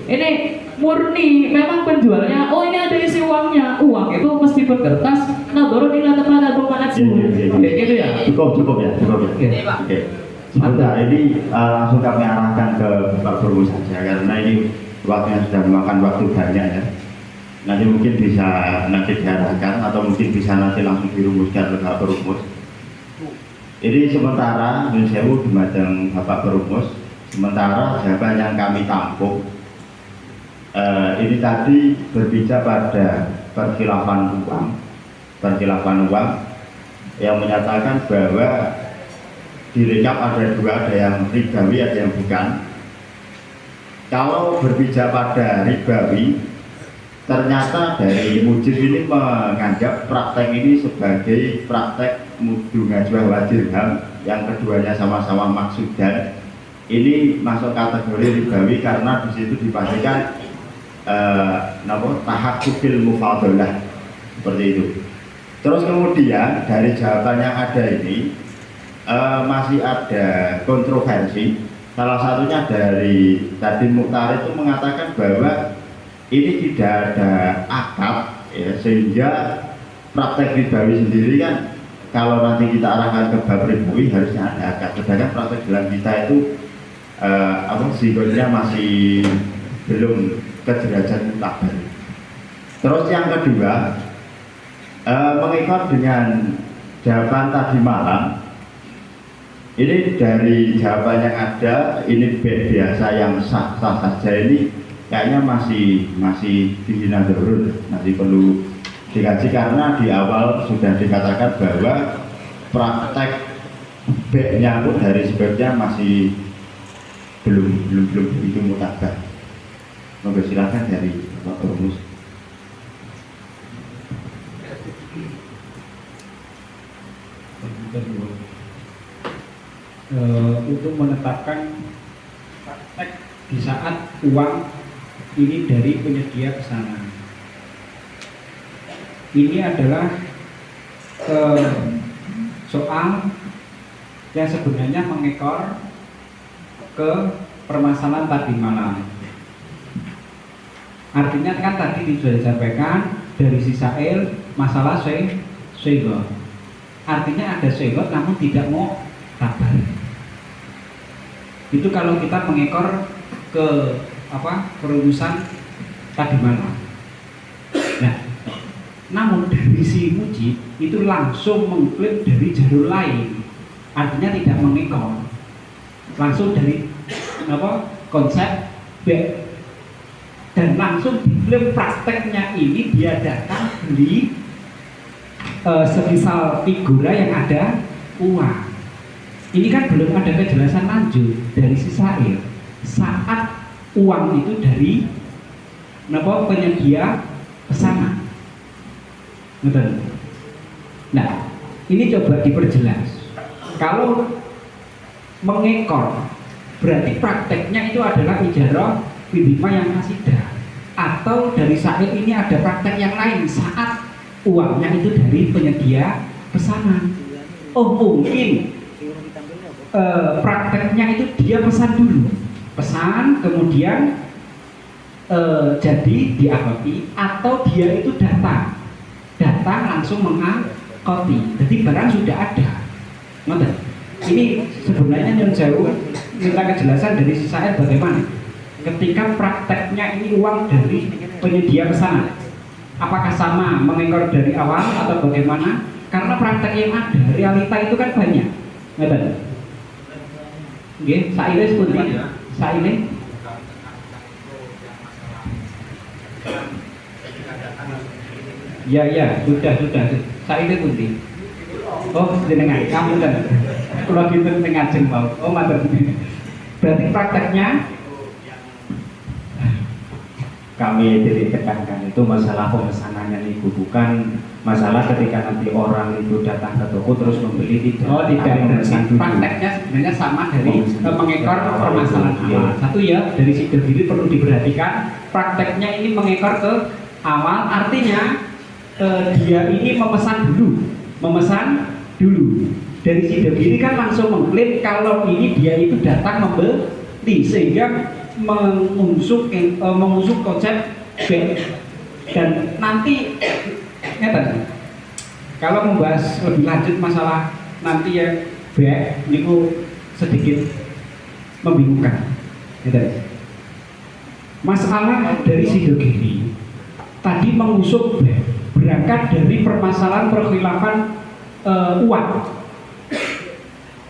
ini murni memang penjualnya, oh ini ada isi uangnya. Uang itu meskipun kertas, nadharan ila domanatsu. Gitu ya. Cukup ya. Oke. Sebentar, ini langsung kami arahkan ke Pak Guru saja karena ini waktunya sudah memakan waktu banyak ya. Nanti mungkin bisa diarahkan atau mungkin bisa nanti langsung dirumuskan oleh Bapak Perumus. Ini sementara Sewu Dumateng Bapak Perumus. Sementara jawaban yang kami tampung ini tadi berbicara pada perkhilafan uang yang menyatakan bahwa di rekap ada 2, ada yang ribawi, ada yang bukan. Kalau berbicara pada ribawi, ternyata dari mujib ini menganggap praktek ini sebagai praktek mudu ngajwah wa dirham, yang keduanya sama-sama maksudan. Ini masuk kategori ribawi karena di situ dipastikan tahakkukil mufadalah, seperti itu. Terus kemudian dari jawaban yang ada ini masih ada kontroversi. Salah satunya dari tadi Mukhtar itu mengatakan bahwa ini tidak ada akad ya, sehingga praktek ribawi sendiri kan kalau nanti kita arahkan ke bab ribawi harusnya ada akad. Sedangkan praktek dalam kita itu sigotnya masih belum ke derajat mutabar. Terus yang kedua, mengikut dengan jawaban tadi malam, ini dari jawaban yang ada, ini biasa yang sah-sah saja, ini kayaknya masih dihina turun, masih perlu dikaji karena di awal sudah dikatakan bahwa praktek B-nya pun dari sebabnya masih belum begitu mutabar. Monggo silakan dari Bapak Perumus. Untuk menetapkan praktek di saat uang ini dari penyedia pesanan. Ini adalah soal yang sebenarnya mengekor ke permasalahan tadi malam. Artinya kan tadi sudah disampaikan dari Sisail masalah sehingga artinya ada sehingga namun tidak mau kabar. Itu kalau kita mengekor ke perumusan tadi malam. Nah, namun dari si Mujib itu langsung mengklaim dari jalur lain, artinya tidak mengekor, langsung dari konsep B, dan langsung diklaim prakteknya ini diadakan beli semisal figura yang ada uang. Ini kan belum ada kejelasan lanjut dari Sisail saat uang itu dari penyedia pesanan. Betul. Nah, ini coba diperjelas. Kalau mengekor berarti prakteknya itu adalah ijarah bidima yang kasidah, atau dari Sail ini ada praktek yang lain saat uangnya itu dari penyedia pesanan. Oh mungkin prakteknya itu dia pesan dulu, pesan kemudian jadi diakoti, atau dia itu datang langsung mengakoti, jadi barang sudah ada. Ngerti? Ini sebenarnya yang saya minta kejelasan dari Sisail bagaimana ketika prakteknya ini uang dari penyedia pesanan, apakah sama mengekor dari awal atau bagaimana? Karena praktek yang ada, realita itu kan banyak. Ngerti? Oke, Saile seperti Saile. Ya, sudah. Saile putih. Oh, jenengan, kamu kan. Kalau gitu tengah jeng mau. Oh, mantap. Berarti prakteknya kami tekankan itu masalah pemesanannya itu, bukan masalah ketika nanti orang itu datang ke toko terus membeli, tidak. Oh, tidak. Memesan dulu. Prakteknya sebenarnya sama dari mengekor permasalahan awal. Satu ya, dari situ diri perlu diperhatikan prakteknya ini mengekor ke awal, artinya dia ini memesan dulu. Dari situ diri kan langsung mengklaim kalau ini dia itu datang membeli, sehingga mengusuk konsep B. Dan nanti kalau membahas lebih lanjut masalah nanti yang B ini sedikit membingungkan. Masalah dari Sidogiri tadi mengusuk B berangkat dari permasalahan perkhilafan uang.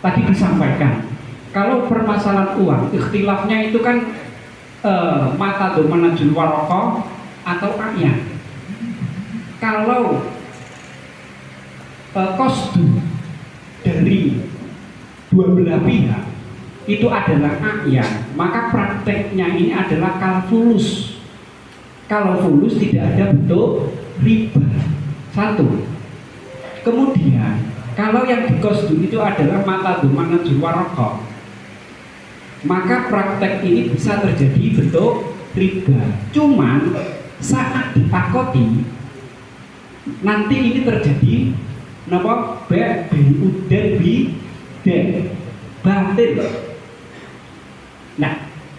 Tadi disampaikan kalau permasalahan uang, ikhtilafnya itu kan mata domanajul waroko atau ayat. Kalau kosdu dari dua belah pihak itu adalah ayat, maka prakteknya ini adalah kalfulus. Kalau fulus tidak ada bentuk riba. Satu. Kemudian kalau yang dikosdu itu adalah mata domanajul waroko, maka praktek ini bisa terjadi bentuk riba. Cuman saat ditakoti nanti ini terjadi batil. Nah,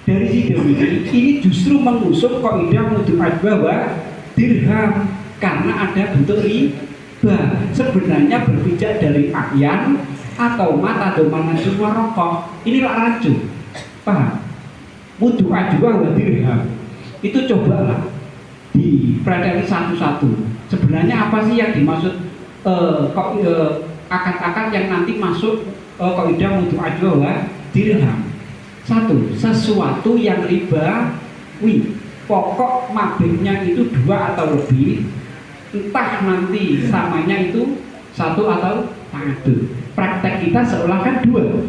dari situ ini justru mengusung kaidah mudu'at bahwa dirham karena ada bentuk riba. Sebenarnya berpijak dari akyan atau mata domanajul waroko, inilah rancu. Paham? Mudu'at juga dirham. Itu cobalah dipelajari satu-satu. Sebenarnya apa sih yang dimaksud akad-akad yang nanti masuk kaidah mudu'at juga dirham? Satu, sesuatu yang ribawi, pokok mabiknya itu 2 atau lebih, entah nanti samanya itu 1 atau ta'adud. Praktek kita seolah kan 2,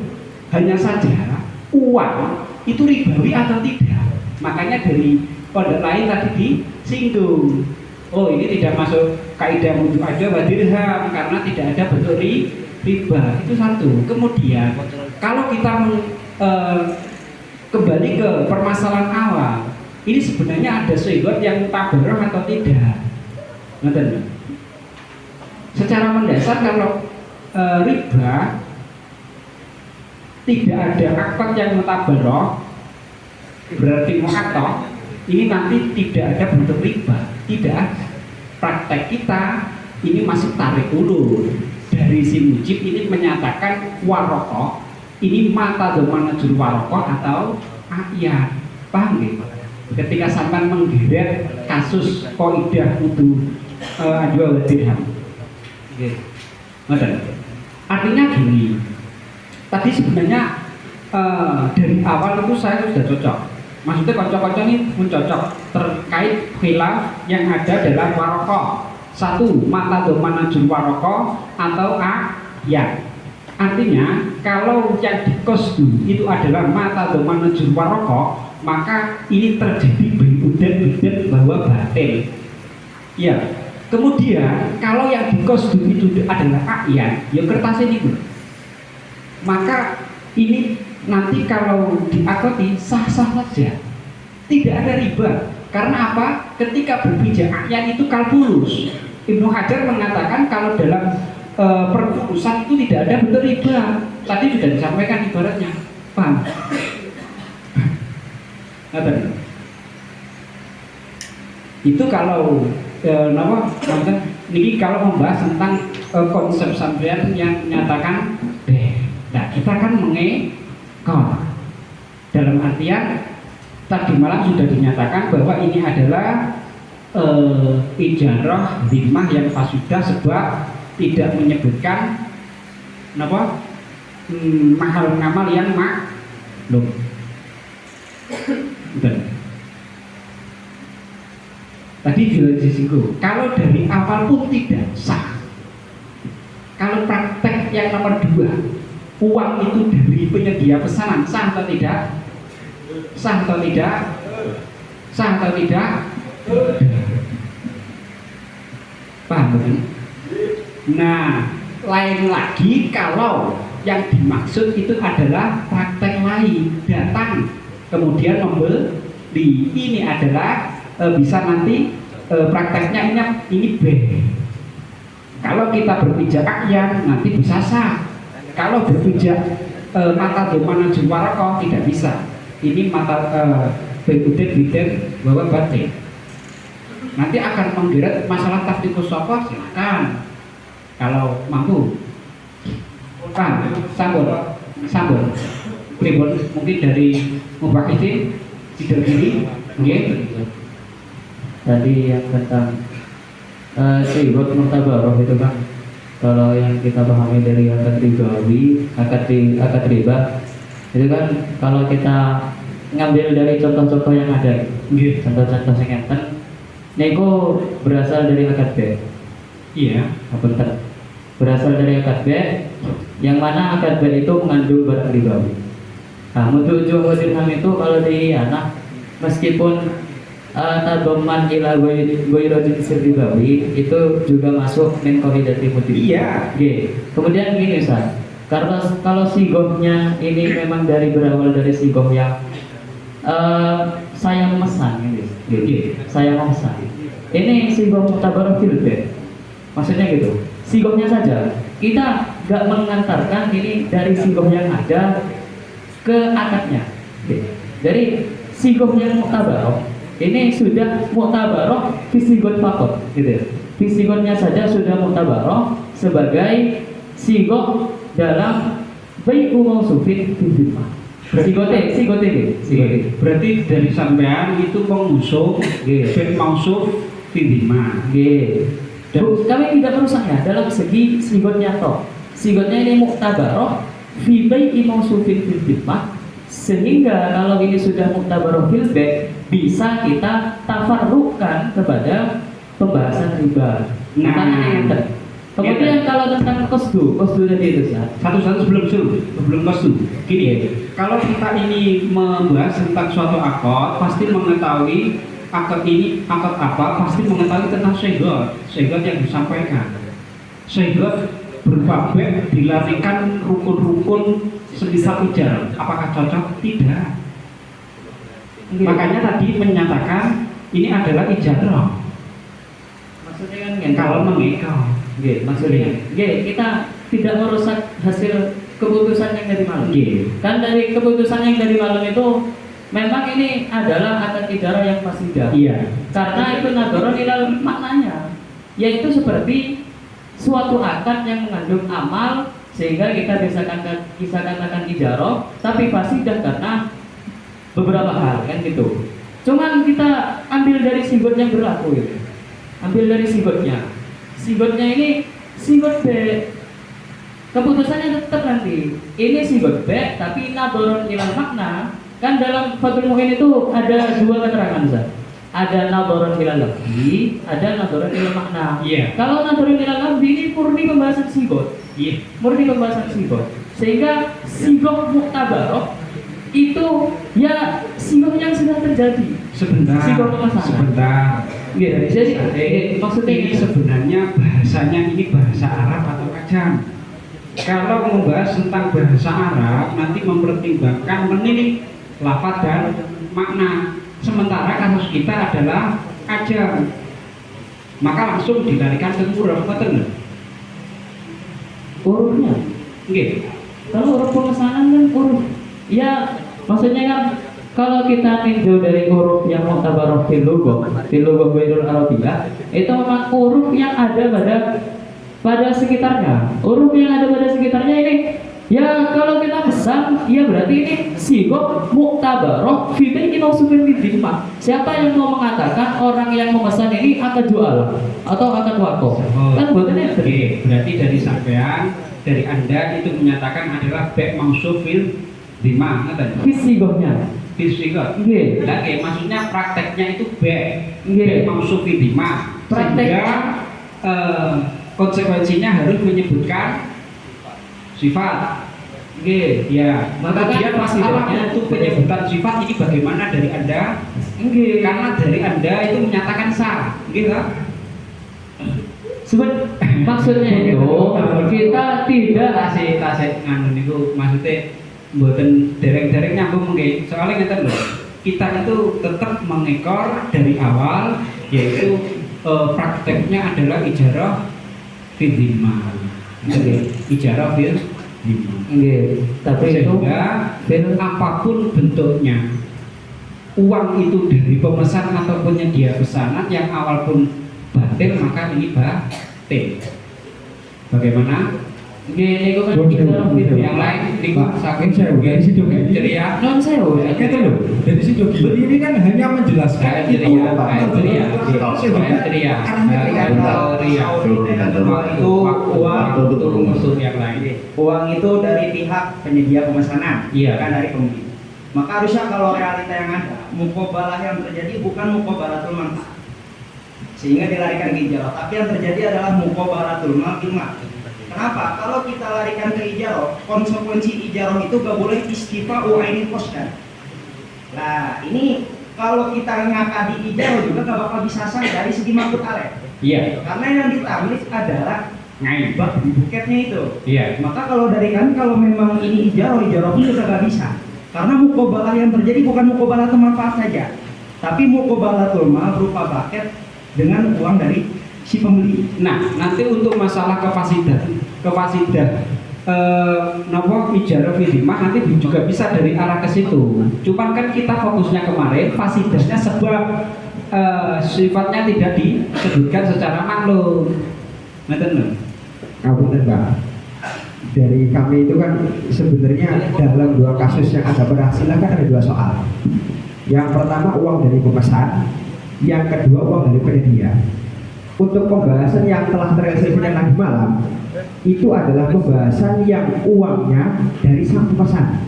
hanya saja uang itu ribawi atau tidak. Makanya dari pondok lain tadi disinggung, oh ini tidak masuk kaidah mudu'at wa dirham karena tidak ada bentuk riba. Itu satu. Kemudian kalau kita kembali ke permasalahan awal, ini sebenarnya ada sehingga yang tabarrah atau tidak. Ngerti? Secara mendasar kalau riba tidak ada akad yang mutabaroh, berarti mu'atok, ini nanti tidak ada bentuk riba, tidak ada. Praktek kita ini masih tarik ulur. Dari si mujib ini menyatakan waroko, ini mata domana juru waroko atau ayat, paham gitu? Ketika sampai menggeret kasus koidah udu adwa dirham, artinya gini. Tadi sebenarnya dari awal itu saya sudah cocok. Maksudnya kocok-kocok ini mencocok terkait khilaf yang ada dalam waroko. Satu, mata domana juru waroko atau ayat. Artinya kalau yang dikosdu itu adalah mata domana juru waroko, maka ini terjadi bidan bahwa batil. Ya. Kemudian kalau yang dikosdu itu adalah ayat, ya kertas ini Bu. Maka ini nanti kalau diakoti sah-sah saja, tidak ada riba. Karena apa? Ketika berpijak ayat itu kalkulus. Ibnu Hajar mengatakan kalau dalam perfurusan itu tidak ada bentuk riba. Tadi sudah disampaikan ibaratnya, paham? Itu kalau ini kalau membahas tentang konsep sampean yang menyatakan nah kita kan mengekor dalam artian tadi malam sudah dinyatakan bahwa ini adalah ijarah dhimah yang fasidah sebab tidak menyebutkan mahal ngamal yang maklum. Tadi disinggung kalau dari awal pun tidak sah. Kalau praktek yang nomor 2, uang itu dari penyedia pesanan, sah atau tidak? Sah atau tidak? Sah atau tidak? Paham kan? Nah, lain lagi kalau yang dimaksud itu adalah praktek lain, datang kemudian membeli. Ini adalah bisa nanti prakteknya ini B. Kalau kita berpijak ayat nanti bisa sah. Kalau berpijak mata domana juwarako tidak bisa. Ini mata bidan bahwa batin. Nanti akan menggeret masalah taktikus sokoh, silakan. Kalau mampu, sambut. Pribun mungkin dari Mubahisin tidak gini, Tadi yang tentang sihot murtabaroh itu kan, kalau yang kita pahami dari akad ribawi, akad riba itu kan kalau kita ngambil dari contoh-contoh yang ada, contoh-contoh yang enten, nego berasal dari akad B. Iya. Betul. Berasal dari akad B, yang mana akad B itu mengandung barang ribawi. Nah, mutu dirham itu kalau di anak meskipun tadoman ila goirojin ribawi itu juga masuk min qawidati mudri. Iya. Kemudian gini Ustaz, karena kalau sigohnya ini memang berawal dari sigoh yang saya memesan ini, saya memesan. Ini sigoh mutabaroh fil bait. Maksudnya gitu. Sigohnya saja. Kita nggak mengantarkan ini dari sigoh yang ada ke akadnya. Dari sigoh yang mutabaroh ini sudah mutabaroh fisigon fakot, gitu. Fisigonnya saja sudah mutabaroh sebagai sigoh dalam bai'u mausufin fidimah. Sigote. Berarti dari sampean itu mengusung bait mausuf fidimah. Kami tidak merusaknya dalam segi sigotnya toh. Sigotnya ini muktabaroh fi bai'i mausufin fidimah, sehingga kalau ini sudah muktabaroh fil bai' bisa kita tafarruqkan kepada pembahasan riba. Kemudian kalau tentang kosdu tadi itu satu-satu sebelum kosdu. Gini, kalau kita ini membahas tentang suatu akad, pasti mengetahui akad ini akad apa, pasti mengetahui tentang syahidat yang disampaikan. Syahidat berupa bab dilarikan rukun-rukun sebisa ujar. Apakah cocok? Tidak. Makanya tadi menyatakan ini adalah ijarah. Maksudnya kan kalau mengekor, maksudnya kita tidak merusak hasil keputusan yang dari malam. Kan dari keputusan yang dari malam itu memang ini adalah akad ijarah yang fasidah. Iya. Karena itu nadharon ilal maknanya, yaitu seperti suatu akad yang mengandung amal sehingga kita bisa katakan ijarah, tapi fasidah karena beberapa hal kan gitu. Cuman kita ambil dari sigot yang berlaku gitu. Ambil dari sigotnya. Sigotnya ini sigot B. Keputusannya tetap nanti. Ini sigot B tapi nadharon ilal makna. Kan dalam Fathul Mu'in itu ada dua keterangan, Ustaz. Ada nadharon ilal lafzi, ada nadharon ilal makna. Iya. Kalau nadharon ilal lafzi ini murni pembahasan sigot. Iya. Murni pembahasan sigot. Sehingga sigot muktabarah itu ya sigot yang sudah terjadi. Sebentar. Sigot pemasangan. Sebentar. Iya, jadi maksudnya ini sebenarnya bahasanya ini bahasa Arab atau ajam? Kalau membahas tentang bahasa Arab nanti mempertimbangkan menilik lafaz dan makna. Sementara kasus kita adalah ajam, maka langsung dilarikan ke huruf, betul? Hurufnya, Nggih. kalau huruf pemesanan kan huruf, ya maksudnya kan kalau kita tinjau dari huruf yang muktabarah fil lughah ghairul arabiyah, itu memang huruf yang ada pada sekitarnya. Huruf yang ada pada sekitarnya ini ya kalau kita pesan, ya berarti ini sigot muktabarah fi bai'i mausufin bidhimma. Siapa yang mau mengatakan orang yang memesan ini akan jual atau akan waqaf? Kan buatannya Oke, berarti dari sampean, dari Anda itu menyatakan adalah bai' mausufin bidhimma, ngaten? fi sigohnya. Disigot. Nggih. Oke, maksudnya prakteknya itu bai' Nggih. mausufin bidhimma. Praktek. Sehingga konsekuensinya harus menyebutkan sifat. Nggih. Ya, Maka kemudian kan masalah fasidahnya untuk penyebutan sifat ini bagaimana dari Anda? Nggih. Karena dari Anda itu menyatakan sah, gitu kan? Maksudnya itu kita tidak tasik nganu niku maksudnya mboten dereng-dereng nyambung nggih. Soalnya ngeten lho. Kita itu tetap mengekor dari awal, yaitu prakteknya adalah ijarah fil dhimma. Ijarah fil dhimma. nggih. Tapi itu Sehingga apapun bentuknya, uang itu dari pemesan atau penyedia pesanan yang awal pun batil, maka ini batil. Bagaimana? nggih niku kan ijarah fil Yang lain niku saking dari situ ceria. non sewu. Gitu loh. Dari situ ini kan hanya menjelaskan Kayak ceria, kayak ceria, kayak ceria, Waktu waktu unsur yang lain. Uang itu dari pihak penyedia pemesanan, Iya. bukan dari pembeli. Maka harusnya kalau realita yang ada, muqabalah yang terjadi bukan muqabalatul manfaat, sehingga dilarikan ke ijarah. Tapi yang terjadi adalah muqabalatul manfaat. Kenapa? Kalau kita larikan ke ijarah, konsekuensi ijarah itu gak boleh istifa'u ainin qasdan. Nah, ini kalau kita ngakadi ijarah juga gak bakal bisa sah dari segi maf'ul alaih. Iya. Karena yang ditamlis adalah ngaibah di buketnya itu. Iya. Maka kalau dari kami, kalau memang ini ijarah pun juga gak bisa. Karena muqabalah yang terjadi bukan muqabalah manfaat saja, tapi muqabalatul mal berupa paket dengan uang dari si pembeli. Nah, nanti untuk masalah kefasidah napa ijarah fil dhimma nanti juga bisa dari arah ke situ. Cuman kan kita fokusnya kemarin fasidahnya sebab sifatnya tidak disebutkan secara maklum. Ngeten lho. Ngapunten Pak. Dari kami itu kan sebenarnya dalam dua kasus yang ada berhasilan kan ada dua soal. Yang pertama uang dari pemesan, yang kedua uang dari penyedia. Untuk pembahasan yang telah terrealisasikan tadi malam itu adalah pembahasan yang uangnya dari sang pemesan.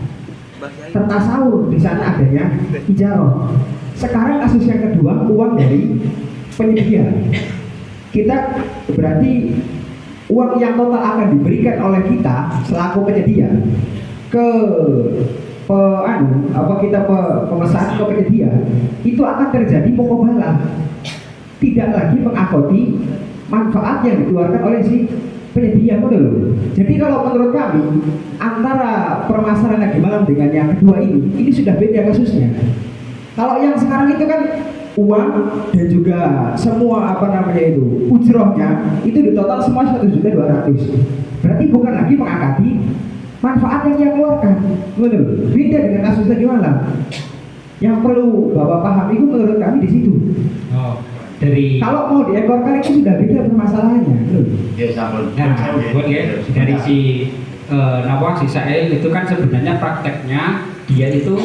Tertasawur di sana adanya ijarah. Sekarang kasus yang kedua uang dari penyedia. Kita berarti uang yang total akan diberikan oleh kita selaku penyedia ke pemesan ke penyedia itu akan terjadi muqabalah, tidak lagi mengakoti manfaat yang dikeluarkan oleh si penyedia model. Jadi kalau menurut kami antara permasalahan yang malam dengan yang kedua ini sudah beda kasusnya. Kalau yang sekarang itu kan uang dan juga semua ujrohnya itu di total semua 1.200.000. Berarti bukan lagi mengakati manfaat yang dia keluarkan. Betul. Beda dengan kasus tadi malam. Yang perlu Bapak paham itu menurut kami di situ. Oh, dari Kalau mau diekorkan itu sudah beda permasalahannya. Betul. Ya sampun. nah, buat ya dari si si Sail itu kan sebenarnya prakteknya dia itu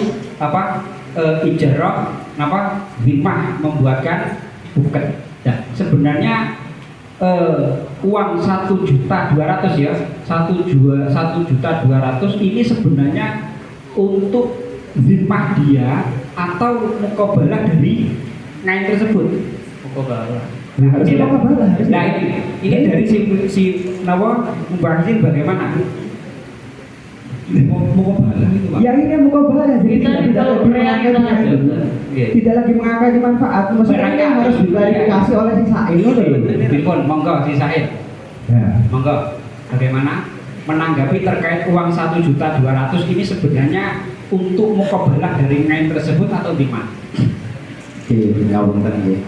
ijarah zimah membuatkan buket. Nah, sebenarnya uang 1.200.000 ya, 1.200.000 ini sebenarnya untuk zimah dia atau mukobalah dari ngain tersebut. Mukobalah. Harusnya mukobalah. Nah ini dari si membahasnya bagaimana? Mukobalah itu Pak. Ya ini mukobalah. Jadi Kita tidak kalau lagi realita mengangkat aja. Iya. tidak lagi mengangkat manfaat. Maksudnya ini yang harus diklarifikasi oleh si Sail. Telepon, monggo si Said. Ya. Monggo. Bagaimana menanggapi terkait uang 1.200.000 ini sebenarnya untuk mukobalah dari ngain tersebut atau di mana? Oke, ngapunten nggih.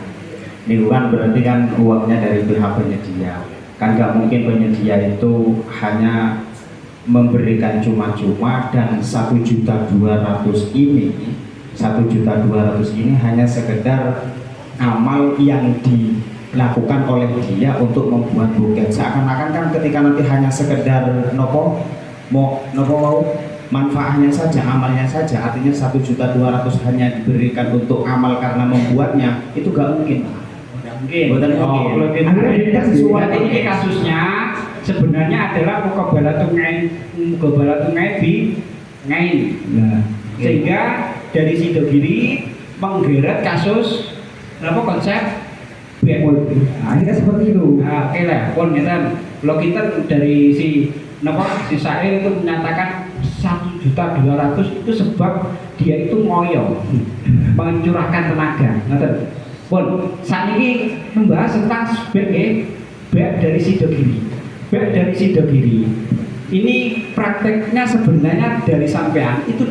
Niku kan berarti kan uangnya dari pihak penyedia. Kan nggak mungkin penyedia itu hanya memberikan cuma-cuma dan 1.200.000 ini 1.200.000 ini hanya sekedar amal yang dilakukan oleh dia untuk membuat buket. Seakan-akan kan ketika nanti hanya sekedar mau manfaatnya saja, amalnya saja, artinya 1.200.000 hanya diberikan untuk amal karena membuatnya, itu gak mungkin. Mungkin. Akhirnya Berarti ini kasusnya sebenarnya adalah mukobalah ngain di ngain. Nah, Sehingga dari Sidogiri menggeret kasus konsep akhirnya seperti itu. Nah, oke lah, pun kalau kita dari si Sail itu menyatakan 1.200.000 itu sebab dia itu ngoyo mencurahkan tenaga. Pun saat ini membahas tentang bek dari Sidogiri. Ini prakteknya sebenarnya dari sampean itu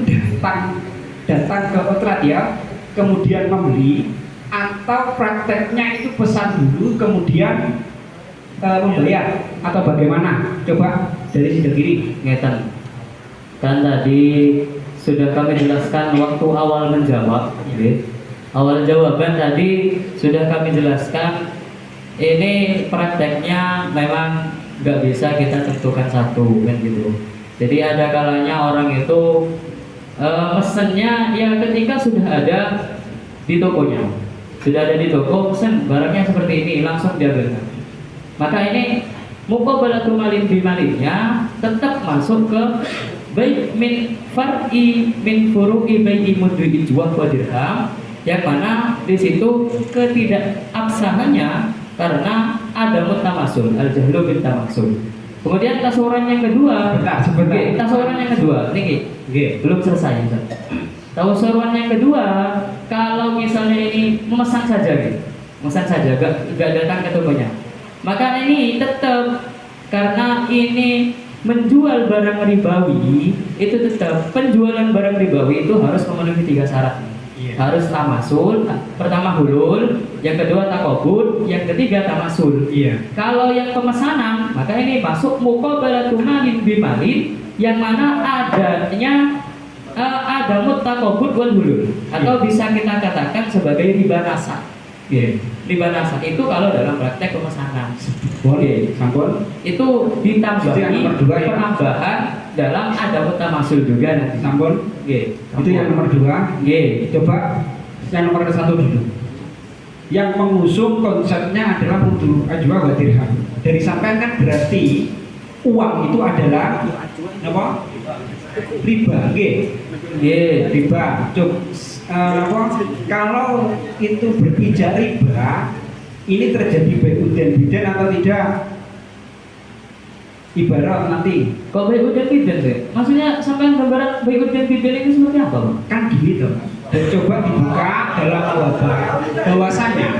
datang ke Otradia kemudian membeli, atau prakteknya itu pesan dulu kemudian membayar atau bagaimana? Coba dari Sidogiri. Ngeten. Kan tadi sudah kami jelaskan waktu awal menjawab, gitu. Awal jawaban tadi sudah kami jelaskan. Ini prakteknya memang nggak bisa kita tentukan satu, kan gitu. Jadi ada kalanya orang itu mesennya ya ketika sudah ada di tokonya, sudah ada di toko, pesen barangnya seperti ini, langsung diambilkan. Maka ini muqabalatul malin bimalinnya tetap masuk ke baik min far'i min furu'i bayi mudri ijwah wa dirham, yang mana di situ ketidakabsahannya karena ada mutamasul al-jahlu bin tamasul. Kemudian tasawuran yang kedua, tasawuran yang kedua, ini belum selesai. Tasawuran yang kedua, kalau misalnya ini memesan saja, gak datang ke tokonya, maka ini tetap karena ini menjual barang ribawi, itu tetap penjualan barang ribawi itu harus memenuhi 3 syarat. Harus tamasul, pertama hulul, yang kedua takobud, yang ketiga tamasul. Kalau yang pemesanan, maka ini masuk muqabalatul malin bimalin, yang mana adanya ada mutakobud wal hulul, atau bisa kita katakan sebagai riba nasa. Riba nasa itu kalau dalam praktek pemesanan. Sampun. Itu ditambahi penambahan dalam ada mutamasul juga nanti. Sampun. Itu yang nomor 2. Coba yang nomor 1 dulu. Yang mengusung konsepnya adalah mutu ajwa wa dirham. Dari sampean kan berarti uang itu adalah apa? Riba, riba. Kalau itu berpijak riba, ini terjadi baik bidan atau tidak? Ibarat nanti kok baik dan bidan sih? Maksudnya sampai gambaran baik dan bidan itu seperti apa, Bang? Kan gitu. Dan coba dibuka dalam bahwasanya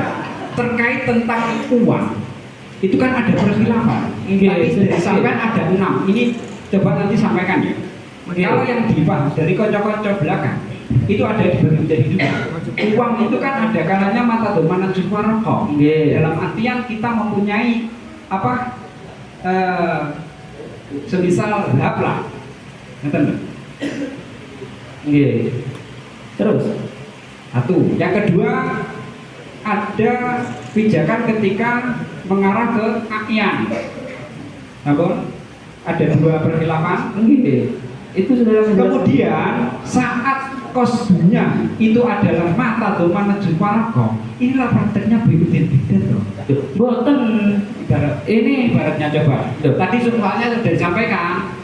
terkait tentang uang itu kan ada perkhilafan. Tapi dari sampean ada 6. Ini coba nanti sampaikan ya. Kalau yang dibahas dari kocok-kocok belakang itu ada dibagi menjadi 2. Uang itu kan ada kalanya mata domanan jufarokoh. Dalam artian kita mempunyai apa? Semisal zahab lah, Ngeten lho. Nggih. Terus Satu. Yang kedua, ada pijakan ketika mengarah ke akyan. Apa? Ada dua perkhilafan. nggih. Itu sudah Kemudian saat kosdunya itu adalah mata doman najul paragon, inilah prakteknya bikin bidan loh. boten Ini ibaratnya coba. Tadi soalnya sudah disampaikan.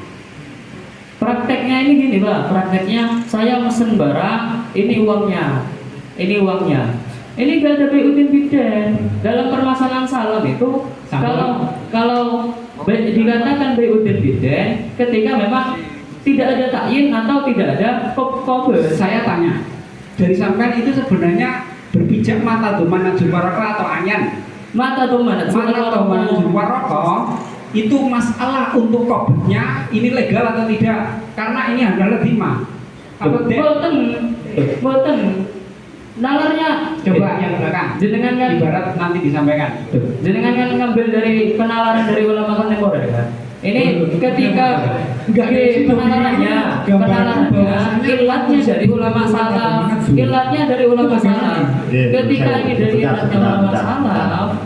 prakteknya ini gini Pak, prakteknya saya mesen barang, ini uangnya, ini gak ada biutin bidan. Dalam permasalahan salam itu kalau dikatakan biutin bidan ketika memang tidak ada takyin atau tidak ada kober. Saya tanya, dari sampean itu sebenarnya berpijak mata doman najul paragon atau anyan? Mata doman najul paragon itu masalah untuk kobernya ini legal atau tidak? Karena ini adalah timah. Boten. Nalarnya Coba yang belakang. jenengan kan Ibarat nanti disampaikan. jenengan kan ngambil dari penalaran dari ulama kontemporer kan. Ini ketika penalarannya ilatnya dari ulama salam, ketika ini dari ilatnya ulama salam.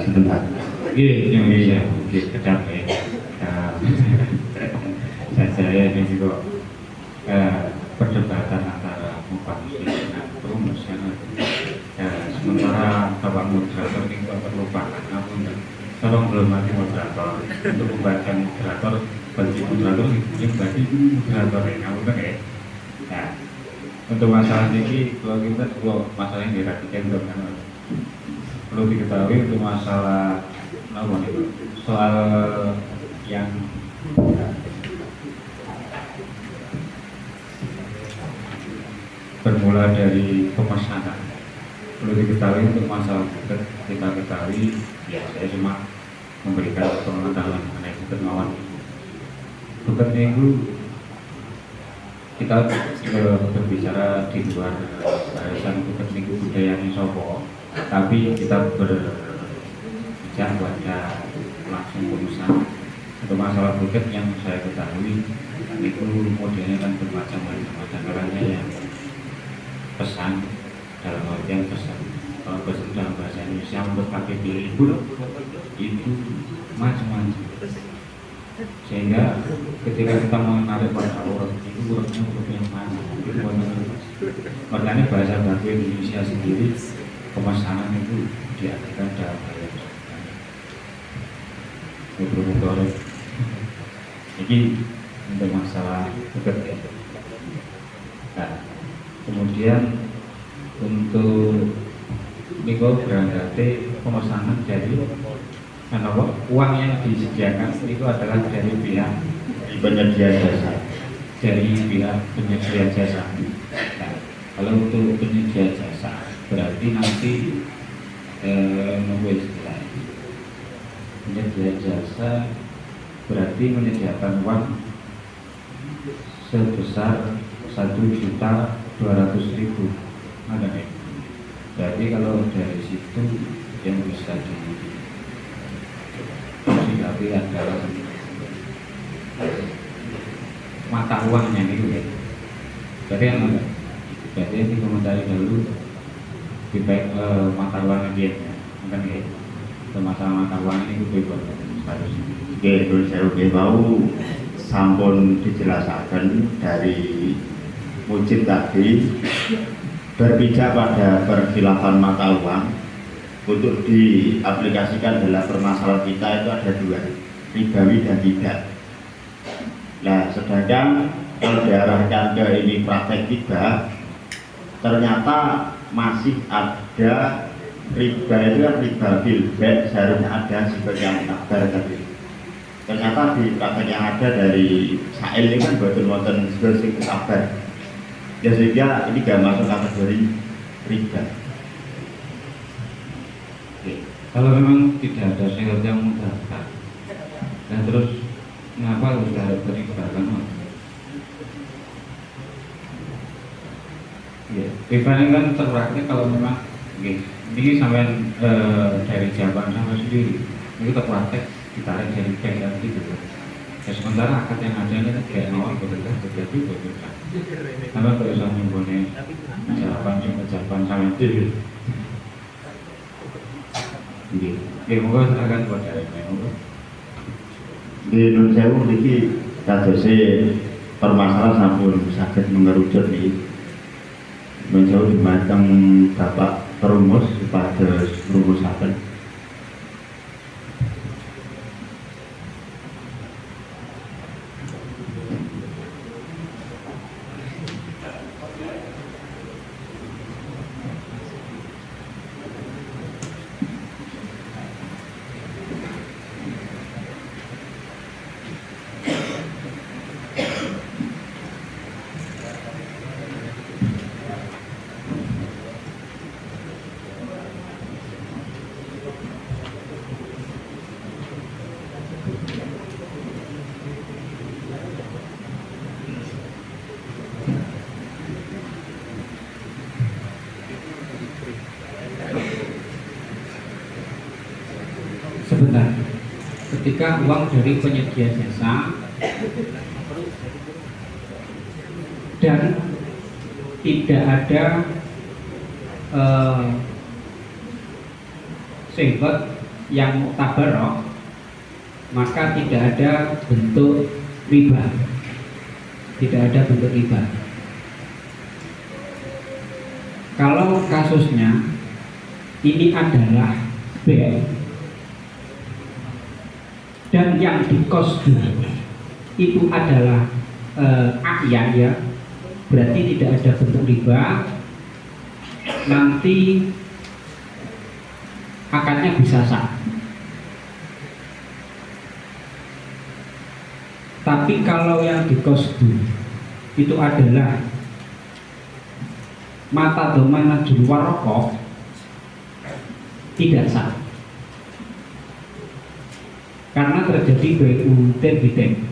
Sebentar. Indonesia kedap saya ini juga perdebatan antara umat muslim dengan perumus sementara Bapak moderator ini terlupakan namun tolong belum mati moderator untuk membaca moderator bagi moderator yang bagi moderator ya nah untuk masalah ini kalau masalah yang diratikan perlu diketahui untuk masalah soal yang bermula dari pemesanan perlu diketahui untuk masalah kita ketahui ya saya cuma memberikan pengetahuan mengenai buket mawon. Buket minggu kita berbicara di luar barisan buket minggu budaya Sopo, tapi kita berbicara pada langsung pemesan. Untuk masalah buket yang saya ketahui itu modelnya kan bermacam-macam, caranya yang pesan dalam artian pesan. Kalau pesan dalam bahasa Indonesia untuk pakai libur itu macam-macam. Sehingga ketika kita mengenali pada orang itu urutnya urut yang mana, makanya bahasa baku Indonesia sendiri pemesanan itu diartikan dalam bahasa Indonesia. Jadi untuk masalah buket ya. Nah, kemudian untuk Niko berangkatnya pemesanan dari uang yang disediakan itu adalah dari pihak Penyedia jasa. Nah, kalau untuk penyedia jasa berarti nanti penyedia jasa berarti menyediakan uang sebesar 1.200.000. Ada nih. Jadi kalau dari situ yang bisa disikapi adalah mata uangnya itu ya. Jadi yang ada. Jadi yang dikomentari dulu lebih baik mata uangnya dia, kan ya. Masalah mata uang ini itu harus. Oke, terus saya mau sampun dijelaskan dari Mujib tadi berpijak pada perkhilafan mata uang untuk diaplikasikan dalam permasalahan kita itu ada dua, ribawi dan tidak. Nah, sedangkan kalau diarahkan ke ini praktek tiga, ternyata masih ada riba itu kan riba bilbet, seharusnya ada sifat yang takbar tadi. Ternyata di praktek yang ada dari Sail ini kan boten-boten sifat takbar. Ya sehingga ini gak masuk kategori riba. Kalau memang tidak ada syarat yang mudahkan, dan terus mengapa harus ada riba kan? Ya, riba ini kan terpraktik kalau memang ini sampai dari jawaban sampai sendiri itu terpraktek ditarik dari bank dan gitu. Ya, sementara akad yang ada ini kayak mau berbeda terjadi berbeda. Karena kalau saya mempunyai ucapan sama itu. Oke, moga silakan buat dari menu. Di Nun Sewu niki kadose permasalahan sampun saged mengerucut nih. Nun Sewu dumateng Bapak perumus supados rumusaken. Sebentar, ketika uang dari penyedia jasa dan tidak ada sehbet yang muktabarah, maka tidak ada bentuk riba, tidak ada bentuk riba. Kalau kasusnya ini adalah B dan yang dikosdu itu adalah akyan, ya, berarti tidak ada bentuk riba. Nanti akadnya bisa sah. Tapi kalau yang dikosdu itu adalah mata doman najul warokoh, tidak sah karena terjadi BU bideng.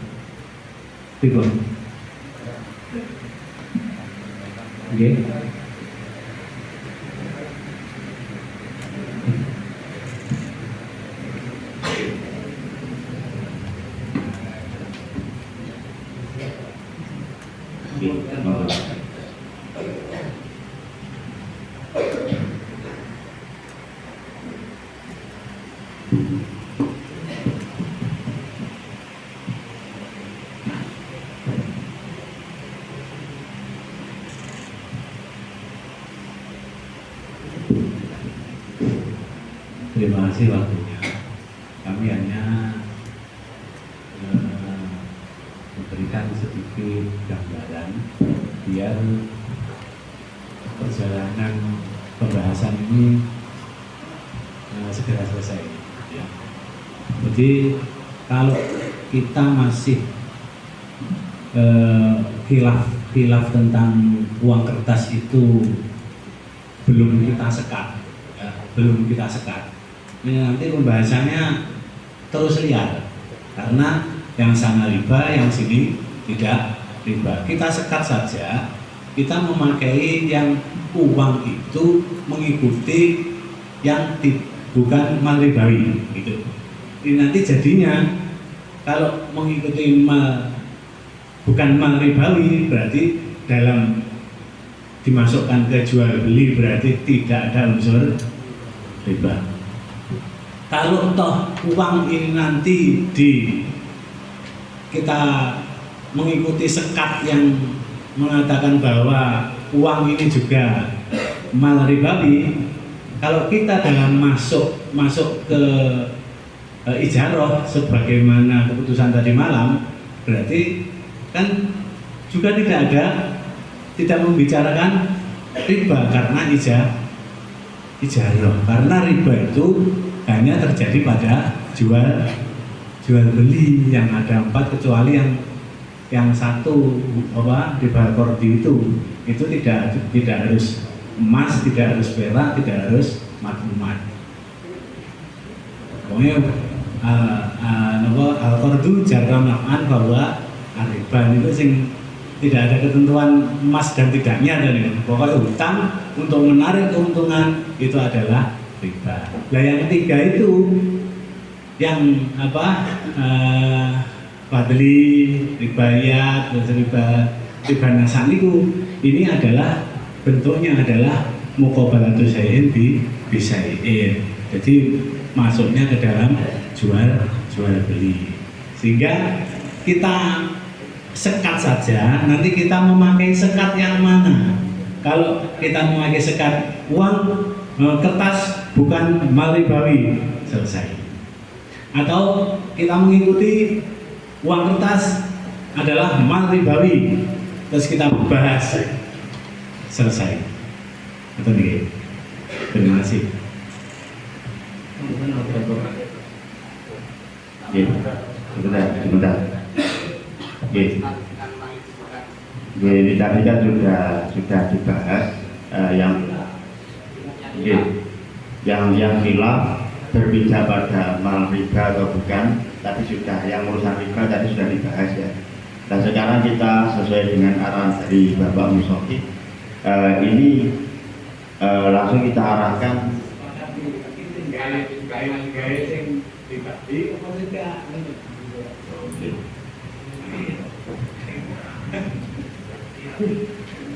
Oke. Terima kasih waktunya. Kami hanya memberikan sedikit gambaran biar perjalanan pembahasan ini segera selesai. Ya. Jadi kalau kita masih khilaf tentang uang kertas itu belum kita sekat, ya, belum kita sekat. Ini nanti pembahasannya terus liar karena yang sana riba, yang sini tidak riba. Kita sekat saja, kita memakai yang uang itu mengikuti yang bukan mal ribawi gitu. Ini nanti jadinya kalau mengikuti bukan mal ribawi berarti dalam dimasukkan ke jual beli berarti tidak ada unsur riba. Kalau toh uang ini nanti kita mengikuti sekat yang mengatakan bahwa uang ini juga mal ribawi, kalau kita dalam masuk ke ijarah sebagaimana keputusan tadi malam, berarti kan juga tidak membicarakan riba karena ijarah, karena riba itu hanya terjadi pada jual beli yang ada 4 kecuali yang satu riba kordi itu tidak harus emas, tidak harus perak, tidak harus maklumat. Pokoknya al-qardu jarra naf'an bahwa riba itu sing tidak ada ketentuan emas dan tidaknya, dan pokoknya hutang untuk menarik keuntungan itu adalah riba. Nah yang ketiga itu yang fadli, ribayat, riba nasan itu ini adalah bentuknya adalah muqabalatu syai'in bi syai'in. Jadi masuknya ke dalam jual beli. Sehingga kita sekat saja, nanti kita memakai sekat yang mana? Kalau kita memakai sekat uang kertas bukan mal ribawi, selesai. Atau kita mengikuti uang kertas adalah mal ribawi, terus kita bahas, selesai. Betul nih. Terima kasih. Sebentar. Ini tadi kan sudah dibahas yang khilaf berbicara pada mal riba atau bukan. Tadi sudah yang urusan riba tadi sudah dibahas ya. Dan sekarang kita sesuai dengan arahan dari Bapak Musoki, ini langsung kita arahkan.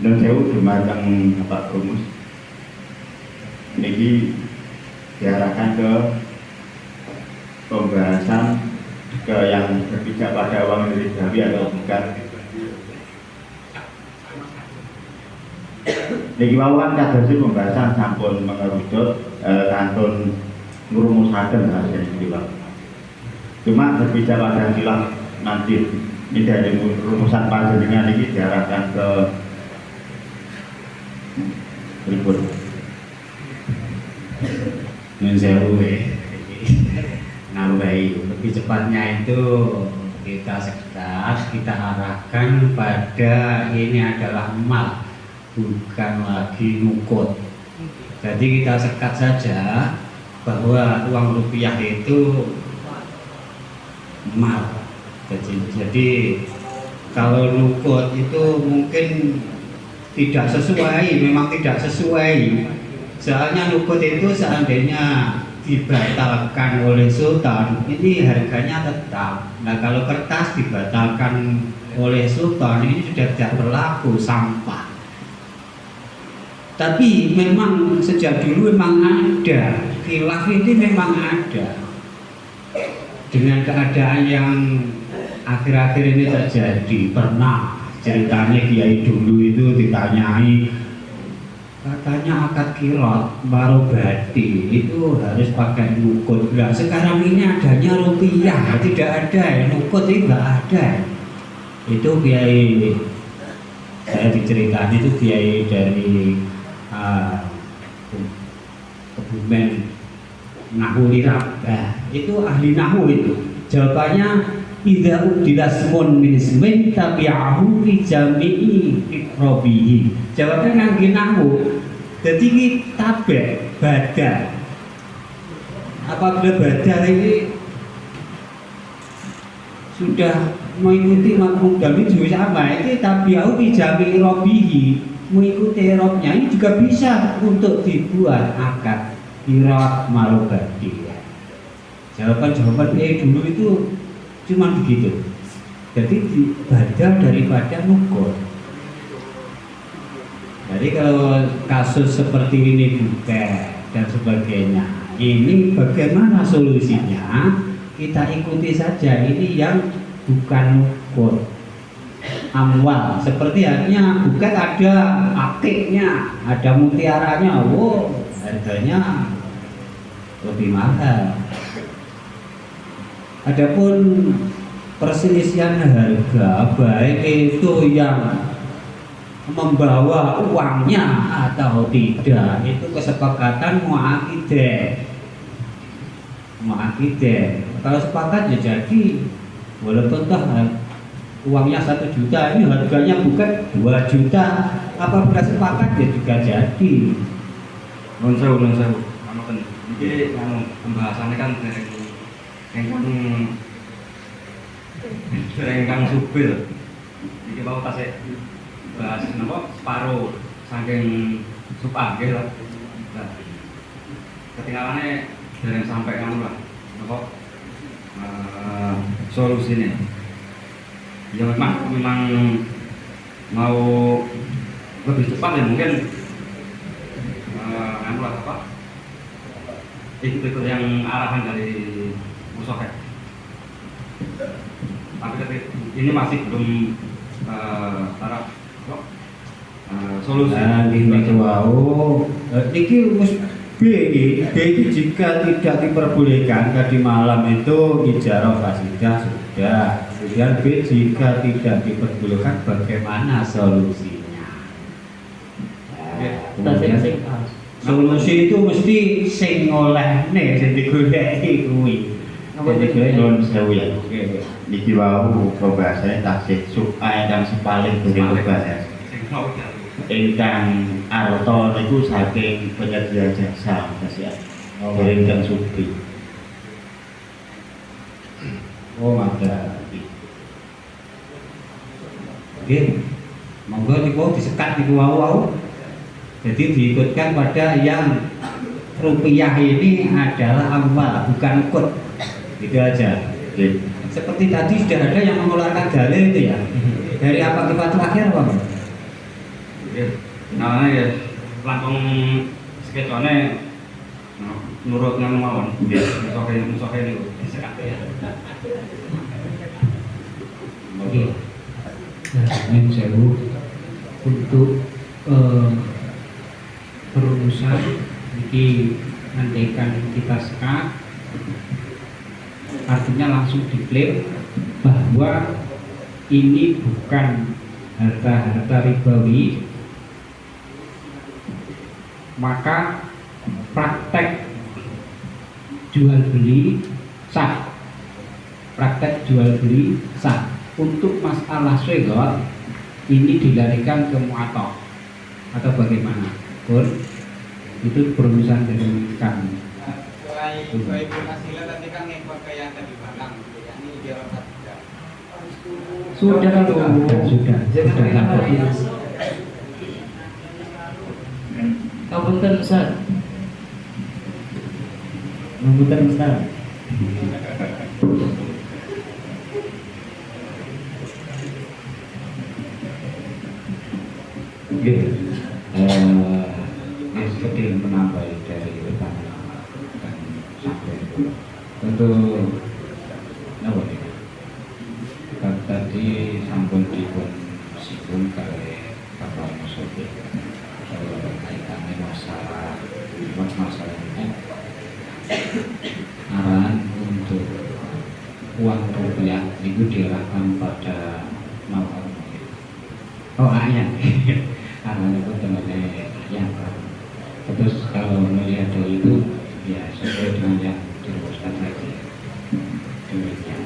Dan saya dumateng Bapak Rumus ini diarahkan ke pembahasan ke yang berpijak pada uang ribawi atau bukan. Niki wawan kados pembahasan sampun mengerucut kantun ngrumusaken hasil iki Pak. Cuma berbicara pada khilaf nanti ini dari rumusan panjenengan ini diarahkan ke berikut. Nun sewu nambahi lebih cepatnya itu kita sekat, kita arahkan pada ini adalah mal, bukan lagi nukut. Jadi kita sekat saja bahwa uang rupiah itu mal. Jadi kalau nukut itu mungkin tidak sesuai, memang tidak sesuai. Soalnya nukut itu seandainya dibatalkan oleh sultan, ini harganya tetap. Nah kalau kertas dibatalkan oleh sultan, ini sudah tidak berlaku, sampah. Tapi memang sejak dulu memang ada, khilaf ini memang ada. Dengan keadaan yang akhir-akhir ini terjadi, pernah ceritanya kiai dulu itu ditanyai, katanya akad kirot baru bati itu harus pakai nukut. Nah, sekarang ini adanya rupiah, tidak ada nukut, itu nggak ada. Itu kiai, saya diceritakan itu kiai dari Kebumen Nahu Lirab. Nah, itu ahli nahu itu. Jawabannya idza udilasmun min ismin tabi'ahu fi jami'i iqrabihi. Jawabannya ngangge nahu. Jadi ini tabe badal. Apabila badal ini sudah mengikuti makmum dalil juga sama, itu tabi'ahu fi jami'i iqrabihi. Mengikuti robnya ini juga bisa untuk dibuat akad kirot marobadi. Jawaban-jawaban dulu itu cuma begitu. Jadi badal daripada nukut. Jadi kalau kasus seperti ini bukan dan sebagainya, ini bagaimana solusinya? Kita ikuti saja ini yang bukan nukut, amwal. Seperti artinya bukan ada akiknya, ada mutiaranya, wow harganya lebih mahal. Adapun perselisihan harga, baik itu yang membawa uangnya atau tidak, itu kesepakatan muakidah. Kalau sepakat ya jadi, walaupun toh uangnya 1 juta, ini harganya bukan 2 juta. Apabila sepakat ya juga jadi. Non sewu. Ini pembahasannya kan Rengkang supir. Iki mau tasik bahas napa separuh saking supage lah. Nah, ketinggalannya dereng sampai kan lah. Napa solusinya. ya memang mau lebih cepat ya mungkin ikut yang arahan dari Musoke. Tapi ini masih belum solusi. Nah, ini wow, ini B ini jika tidak diperbolehkan tadi malam itu ijarah fasidah sudah. Kemudian B jika tidak diperbolehkan bagaimana solusinya? Solusi itu mesti sing olehne sing digoleki kuwi. Jadi kalau sewu ya, niki wau bahasanya tasik suai dan sepaling begitu bahasa. Ingkang arto niku saking penyedia jasa Mas ya. Ingkang supri. Oh ada. Oke, monggo niku disekat niku wau. Jadi diikutkan pada yang rupiah ini adalah awal bukan kut. Gitu aja. Oke. Seperti tadi sudah ada yang mengeluarkan dalil itu ya. Dari apa kifatul akhir apa? Nah ya langsung sketsone nurut nang mawon. Musoke niku disekat ya. Oke. Nah, yang sewu untuk perurusan ini andaikan kita sekat, artinya langsung diklaim bahwa ini bukan harta ribawi, maka praktek jual beli sah. Praktek jual beli sah. Untuk masalah segot ini dilarikan ke mu'atoh atau bagaimana? Pun itu perurusan dari kami. Sudah. Kapunten Ustaz. Ngapunten Ustaz. Oke, seperti yang menambah dari pertanyaan dan sampai tentu tadi sampun dipun singgung kali Bapak Musoke kaitannya masalah ini arahan untuk uang rupiah itu diarahkan pada mawar. Oh ayat. Karena itu temannya yang terus kalau melihat dari itu ya sesuai dengan yang dirumuskan lagi demikian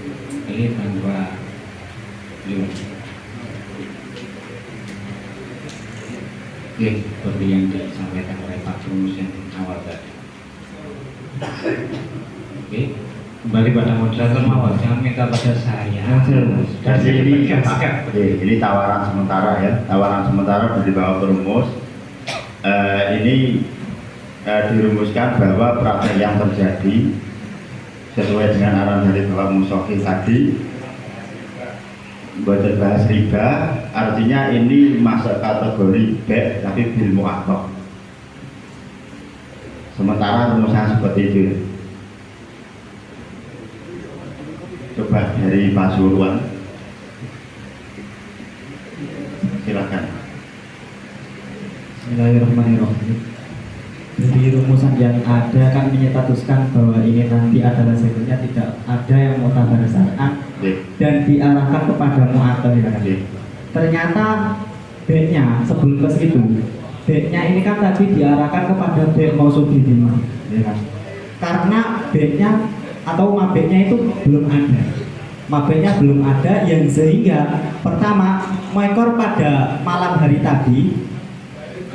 ini tanpa liwat seperti yang disampaikan oleh Pak Rumus yang awal tadi. Oke, kembali pada moderator mawar, jangan minta pada saya. Jadi ini tawaran sementara ya, tawaran sementara dari Bapak Rumus. Ini dirumuskan bahwa praktek yang terjadi sesuai dengan arahan dari Bapak Musoki tadi boten bahas riba, artinya ini masuk kategori B tapi bil mu'akhkhar. Sementara rumusan seperti itu. Coba dari Pak Suruan, silakan. Bismillahirrahmanirrahim. Jadi rumusan yang ada kan menyatatuskan bahwa ini nanti adalah sebenarnya tidak ada yang mutabar syar'an dan diarahkan kepada mu'athar ya kan. Ternyata B-nya sebelum ke situ, B-nya ini kan tadi diarahkan kepada B mausudin ya kan. Karena B-nya atau mabeknya itu belum ada. Mabeknya belum ada yang sehingga pertama mengekor pada malam hari tadi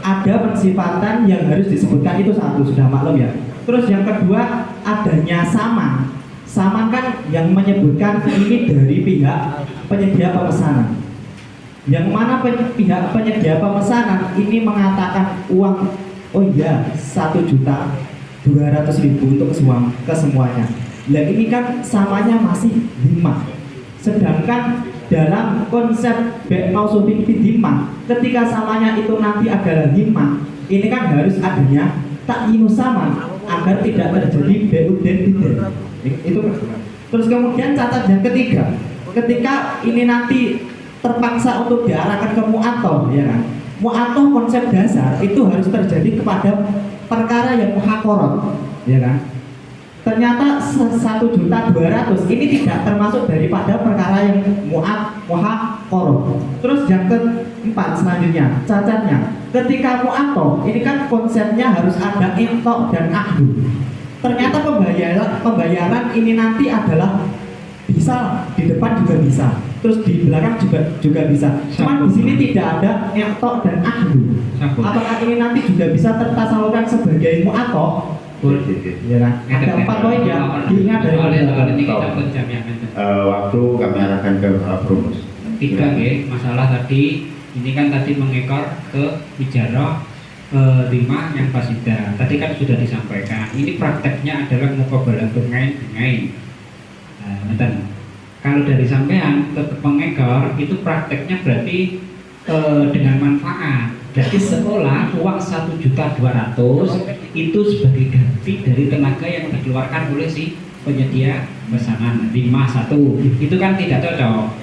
ada pensifatan yang harus disebutkan itu satu sudah maklum ya. Terus yang kedua adanya saman. Saman kan yang menyebutkan ini dari pihak penyedia pemesanan. Yang mana pihak penyedia pemesanan ini mengatakan uang oh iya 1.200.000 untuk kesemuanya. Nah ini kan samanya masih 5. Sedangkan dalam konsep be mausufin fidimah, ketika samanya itu nanti adalah himah, ini kan harus adanya takyinus sama agar tidak terjadi beuden biden. Itu terus kemudian catat yang ketiga, ketika ini nanti terpaksa untuk diarahkan ke mu'atoh, ya kan? Mu'atoh konsep dasar itu harus terjadi kepada perkara yang muhakorot, ya kan? Ternyata 1.200.000 ini tidak termasuk daripada perkara yang muhakorot. Terus yang keempat selanjutnya, cacatnya, ketika mu'atoh ini kan konsepnya harus ada intok dan ahdu. Ternyata pembayaran ini nanti adalah bisa di depan juga bisa, terus di belakang juga bisa. Cuman di sini tidak ada intok dan ahdu. Apakah ini nanti juga bisa tertasalurkan sebagai mu'atoh? Ya kan? Ada 4 poin ya, diingat dari waktu kami arahkan ke Promus. 3 ya, masalah tadi ini kan tadi mengekor ke ijarah 5 yang fasida. Tadi kan sudah disampaikan. Ini prakteknya adalah muqabalatul ngain dengan. Nah, kalau dari sampean tetap mengekor itu prakteknya berarti dengan manfaat. Jadi seolah uang 1.200.000 itu sebagai ganti dari tenaga yang dikeluarkan oleh si penyedia pesanan 5.1 itu kan tidak cocok.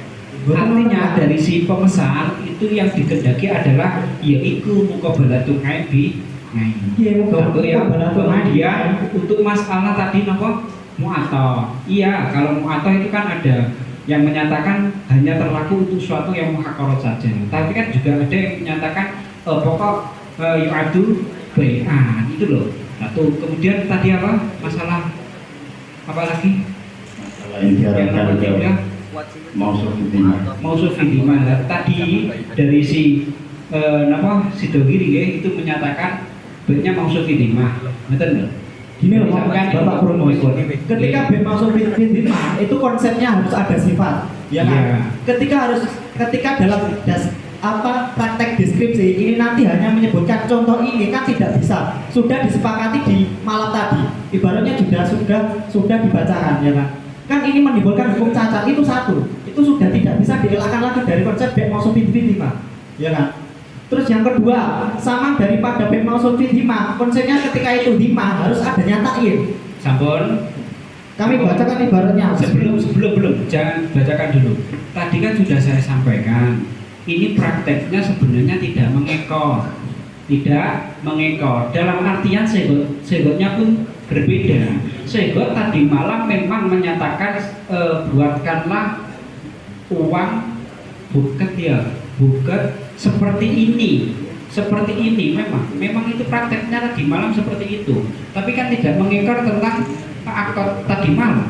Artinya dari si pemesan itu yang dikehendaki adalah yaitu muqabalatul ngain bi ngain. Satu ya. Kemudian untuk masalah tadi nopo mu'atoh. Iya, kalau mu'atoh itu kan ada yang menyatakan hanya terlaku untuk suatu yang muhakorot saja. Tapi kan juga ada yang menyatakan pokok yu'adu bai'an itu loh. Satu. Kemudian tadi apa? Masalah apa lagi? Masalah yang diarahkan ke Mausuf Fidimah. Tadi dari si si Dogiri ya, itu menyatakan baiknya Mausuf Fidimah. Betul nggak? Gini loh Bapak Promus, ketika be mausuf fidimah itu konsepnya harus ada sifat, ya kan? Ketika dalam praktek deskripsi ini nanti hanya menyebutkan contoh ini kan tidak bisa. Sudah disepakati di malam tadi, ibaratnya sudah dibacakan, ya kan? Kan ini menimbulkan hukum cacat itu satu, itu sudah tidak bisa dielakkan lagi dari konsep be mausuf fidimah, ya kan? Terus yang kedua, sama daripada be mausuf fidimah, konsepnya ketika itu himah harus adanya takyin. Sampun. Kami bacakan ibaratnya. Belum, jangan bacakan dulu. Tadi kan sudah saya sampaikan, ini prakteknya sebenarnya tidak mengekor. Dalam artian segotnya pun berbeda. Segot tadi malam memang menyatakan buatkanlah uang buket seperti ini memang itu prakteknya tadi malam seperti itu, tapi kan tidak mengekor tentang akad tadi malam.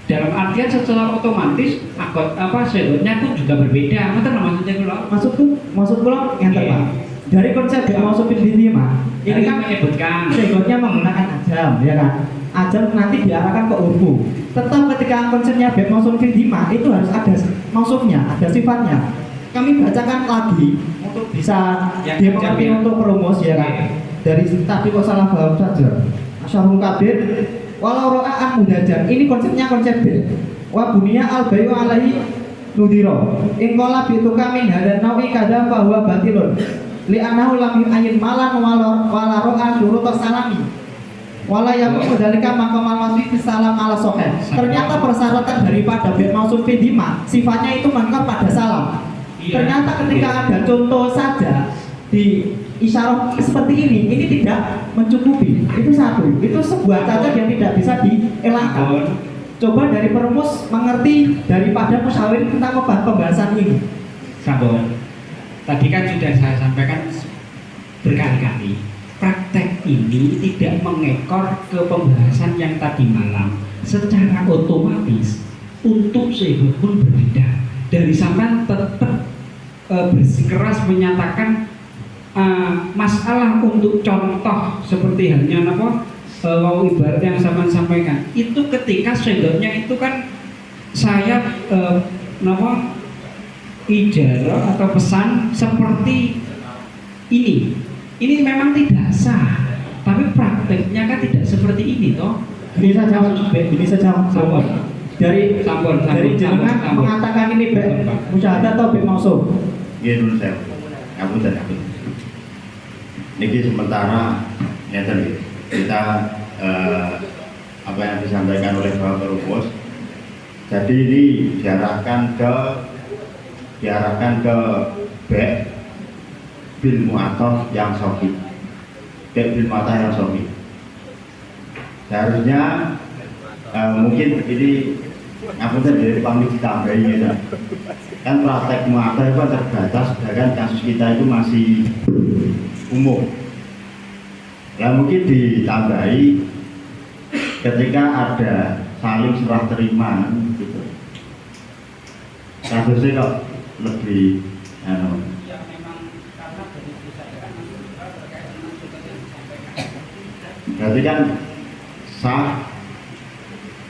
Dalam artian secara otomatis akad segotnya pun juga berbeda. Maksudnya maksud kula yang Pak. Dari konsep be mausuf fidimah ini kan menyebutkan segotnya menggunakan ajam, ya kan? Ajam nanti diarahkan ke urfu. Tetap ketika konsepnya be mausuf fidimah itu harus ada mausufnya, ada sifatnya. Kami bacakan lagi untuk bisa dimengerti untuk perumus, ya kan? Dari tadi kok salah paham saja. Asyarul kabir walau ro'a'an mudajan, ini konsepnya konsep B. Wa bunia al bayu alaihi nudiro ingkola bituka min hadan nawi kada bahwa batilun li'anahu lam yu'ayin malan wala ro'an syurut salami wala yamu dalika maqamal wasfi salam ala sohen. Ternyata persyaratan daripada be mausuf fidimah sifatnya itu mengkap pada salam. Ternyata ketika ada contoh saja di isyarah seperti ini tidak mencukupi. Itu satu, itu sebuah cacat yang tidak bisa dielakkan. Coba dari perumus mengerti daripada musyawir tentang pembahasan ini. Sabon, tadi kan sudah saya sampaikan berkali-kali, praktek ini tidak mengekor ke pembahasan yang tadi malam. Secara otomatis untuk segot pun berbeda. Dari sampai tetap bersikeras menyatakan masalah untuk contoh seperti halnya ibarat yang saya sampaikan itu ketika segotnya itu kan saya ijarah atau pesan seperti ini memang tidak sah, tapi prakteknya kan tidak seperti ini toh. Ini saja Sampun, jenengan sampun. mengatakan ini bek musyahadah atau bek mausum? Nggih nun sewu. Ngapunten. Niki sementara ngeten nggih. Kita apa yang disampaikan oleh Bapak Rumus. Jadi ini diarahkan ke bek bil mu'athaf yang sahih. Bek bil mu'athaf yang sahih. Seharusnya mungkin ini ngapunten dari pamit ditambahi ya. Kan praktek mu'athaf itu terbatas, sedangkan kasus kita itu masih umum. Ya mungkin ditambahi ketika ada saling serah terima gitu. Kasusnya kok lebih berarti kan sah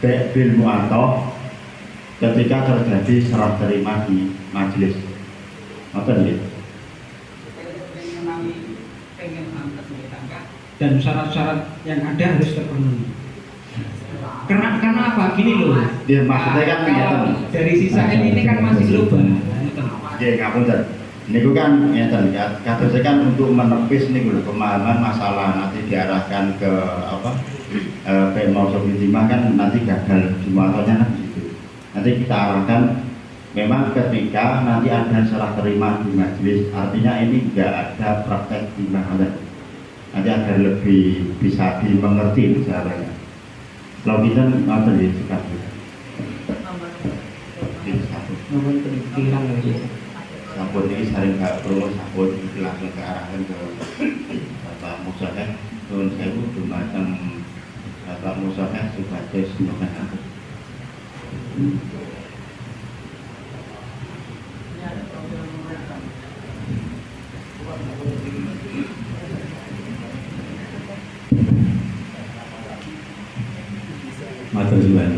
bek bil mu'athaf ketika terjadi serah terima di majelis. Apa nih? Dan syarat-syarat yang ada harus terpenuhi. Karena apa? Gini loh. Dia maksudnya kan kalau dari sisa ini kan masih global. Ya ngapunten. Niku kan ngeten katanya kan untuk menepis niku lho pemahaman masalah nanti diarahkan ke apa bek mausum intimah kan nanti gagal semuanya kan gitu. Nanti kita arahkan memang ketika nanti ada serah terima di majelis, artinya ini enggak ada praktek timbang nanti agar lebih bisa dimengerti caranya. Kalau kita nonton di sekali. Sampun ini sering gak perlu sampun langsung ke arahkan ke Bapak Musyadah. Nun sewu dumateng Bapak Musyadah sebagai semoga sampun. Matur suwun.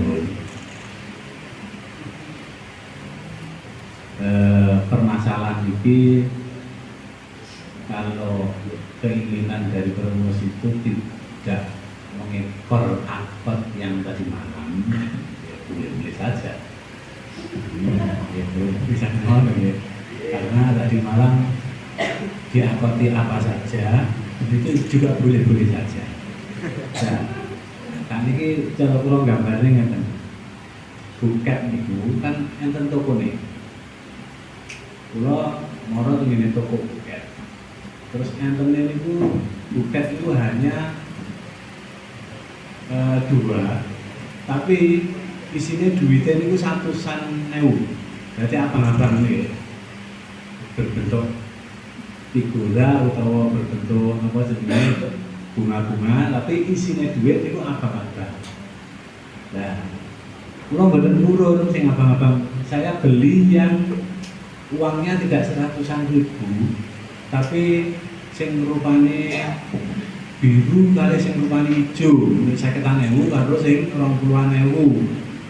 Permasalahan ini kalau keinginan dari perumus itu tidak mengekor akad yang tadi malam, ya boleh saja. Itu bisa ngomong ya. Karena tadi malam diakoti apa saja, itu juga boleh-boleh saja. Nah, kan ini cara kula gambarnya ngeten. Buket niku kan enten toko nih. Kula moro ngene toko buket. Terus enten niku buket itu hanya dua, tapi isinya duitnya niku 100.000. Berarti abang-abang nih berbentuk figura atau berbentuk apa jenenge bunga-bunga, tapi isinya duit itu abang-abang. Nah, kula mboten nurun sing abang-abang. Saya beli yang uangnya tidak 100.000, tapi sing rupane biru kali sing rupane ijo, 50.000 karo sing 20.000.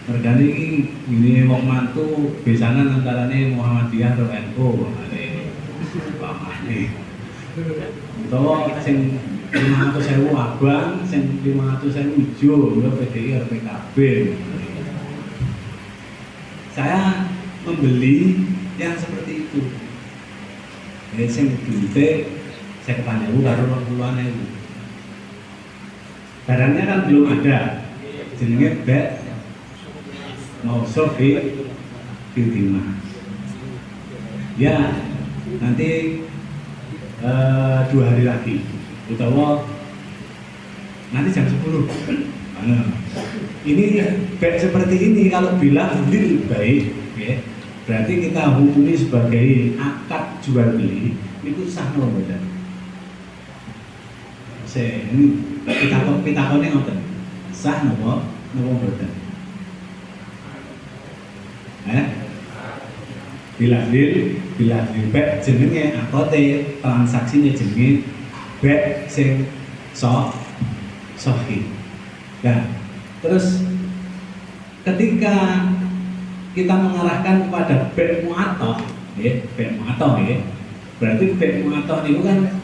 Regane iki ngene wong mantu besanan antarane Muhammadiyah karo NU. Pamane. Utawa sing 500.000 abang, sing 500.000 ijo, PDI karo PKB. Saya membeli yang seperti itu. Jadi sing duite 50.000 karo 20.000. Barangnya kan belum ada. Jenenge bek mausum intimah. Ya, nanti 2 hari lagi. Utawa nanti jam 10. Nah, ini bek seperti ini kalau bilang deal baik, ya. Berarti kita hukumi sebagai akad jual beli itu sah nopo mboten? Ini pitakone ngoten. Sah nopo mboten? Bila bek jenenge akote, transaksine jenenge bek sing sahih. Nah, terus ketika kita mengarahkan kepada bek mu'athaf, ya, bek mu'athaf ya. Berarti bek mu'athaf itu kan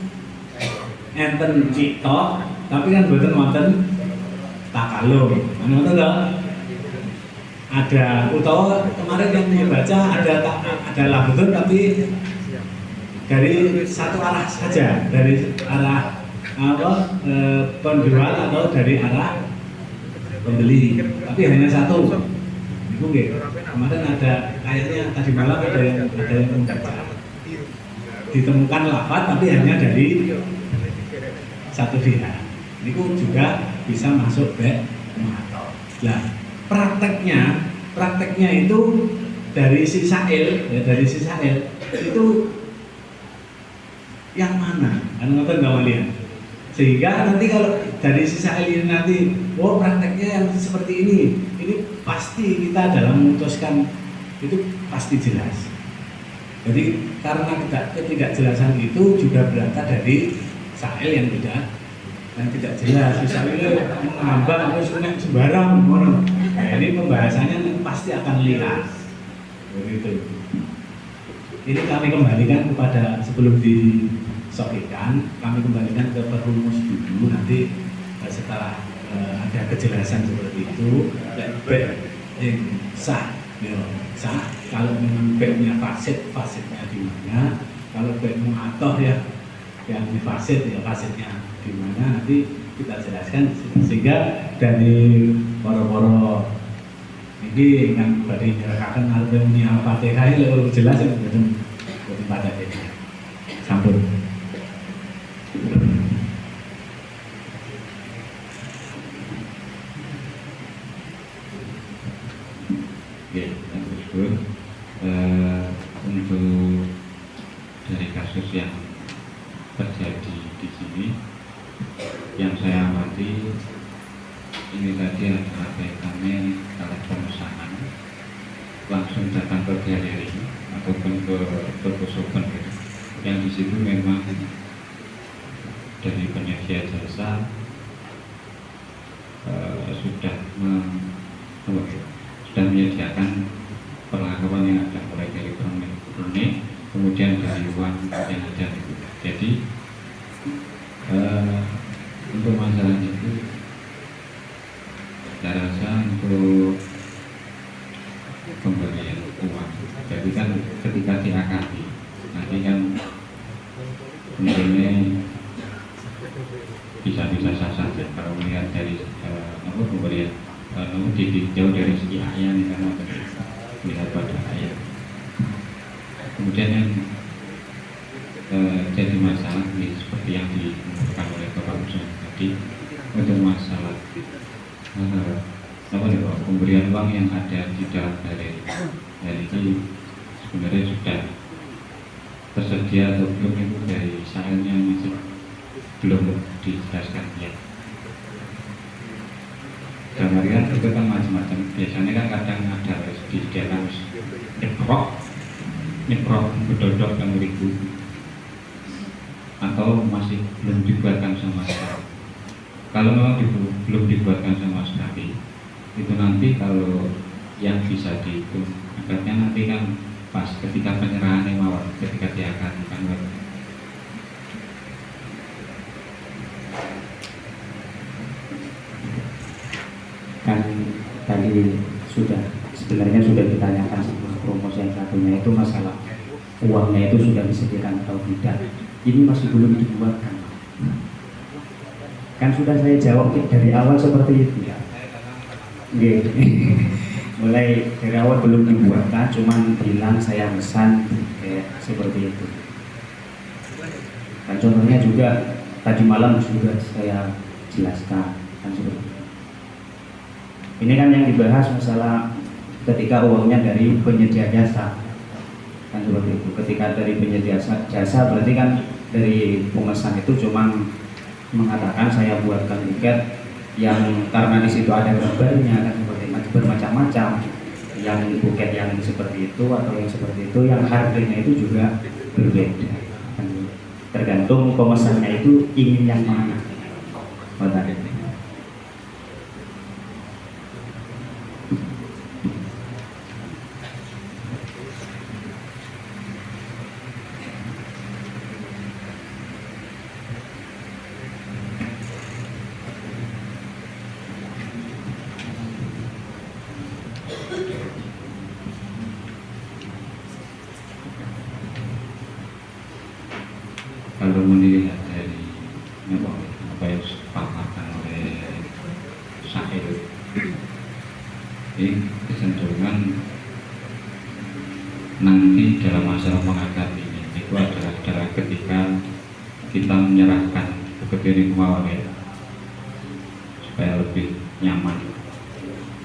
enten cita, tapi kan boten wonten takalum. Ngoten to? ada utawa kemarin yang dibaca ada labutun tapi dari satu arah saja, dari arah penjual atau dari arah pembeli, tapi hanya satu. Itu kemarin ada kayaknya tadi malam ada yang ditemukan lafaz tapi hanya dari satu pihak. Itu juga bisa masuk ke mu'athar. Nah, prakteknya itu dari si sa'il, ya, dari si sa'il itu yang mana? Kan nggak mau lihat. Sehingga nanti kalau dari si sa'il ini nanti, prakteknya yang seperti ini pasti kita dalam memutuskan itu pasti jelas. Jadi karena ketidakjelasan itu juga berangkat dari sa'il yang tidak jelas, misalnya mengambang atau sembarang. Nah, ini pembahasannya pasti akan liar. Begitu. Ini kami kembalikan kepada sebelum disokikan, kami kembalikan ke perumus dulu. Nanti setelah ada kejelasan seperti itu, yang sah, sah. Kalau memang baiknya fasidnya di mana? Kalau baik mu'athar ya, yang difasid ya fasidnya di mana, nanti kita jelaskan sehingga dari poro-poro ini yang badi nyerahkan artinya Al-Fatihah ini lebih jelas ya betul pada ini sampun. Oke, yang tersebut untuk dari kasus yang terjadi di sini, yang saya amati ini tadi adalah kaitannya kalau pemesanan langsung datang ke galeri ataupun ke toko souvenir gitu. Yang di situ memang dari penyedia jasa sudah menyediakan perlengkapan yang ada, mulai dari pernik, kemudian dari uang yang ada. Jadi untuk masalah itu saya rasa untuk pemberian uang, jadi kan ketika diakali nanti kan mungkinnya bisa sah saja kalau melihat dari pemberian jauh dari segi ayat nih, karena melihat pada ayat. Kemudian yang jadi masalah ini seperti yang diungkapkan oleh Bapak Musa tadi, untuk masalah pemberian uang yang ada di dalam galeri. Dan ini sebenarnya sudah tersedia atau belum itu dari sailnya masih belum dijelaskan ya. Gambarnya itu kan macam-macam. Biasanya kan kadang ada disediakan nyeprok bedodok yang ribu, atau masih belum dibuatkan sama sekali. Kalau memang belum dibuatkan sama sekali, itu nanti kalau yang bisa dihitung akarnya nanti kan pas ketika penyerahan mawar, ketika diakan kan tadi sebenarnya sudah ditanyakan sama promosi yang satunya, itu masalah uangnya itu sudah disediakan atau tidak. Ini masih belum dibuatkan. Kan sudah saya jawab dari awal seperti itu ya. Mulai dari awal belum dibuatkan, cuman bilang saya pesan seperti itu. Dan contohnya juga tadi malam sudah saya jelaskan kan seperti itu. Ini kan yang dibahas masalah ketika uangnya dari penyedia jasa kan seperti itu. Ketika dari penyedia jasa berarti kan dari pemesan itu cuma mengatakan saya buatkan tiket yang karena di situ ada gambarnya kan seperti bermacam-macam, yang buket yang seperti itu atau yang seperti itu, yang harganya itu juga berbeda. Tergantung pemesannya itu ingin yang mana. kalau melihat dari apa yang disepakatan oleh Sahil, ini kecenderungan nanti dalam masalah mengangkat ini itu adalah ketika kita menyerahkan buku ini ke supaya lebih nyaman.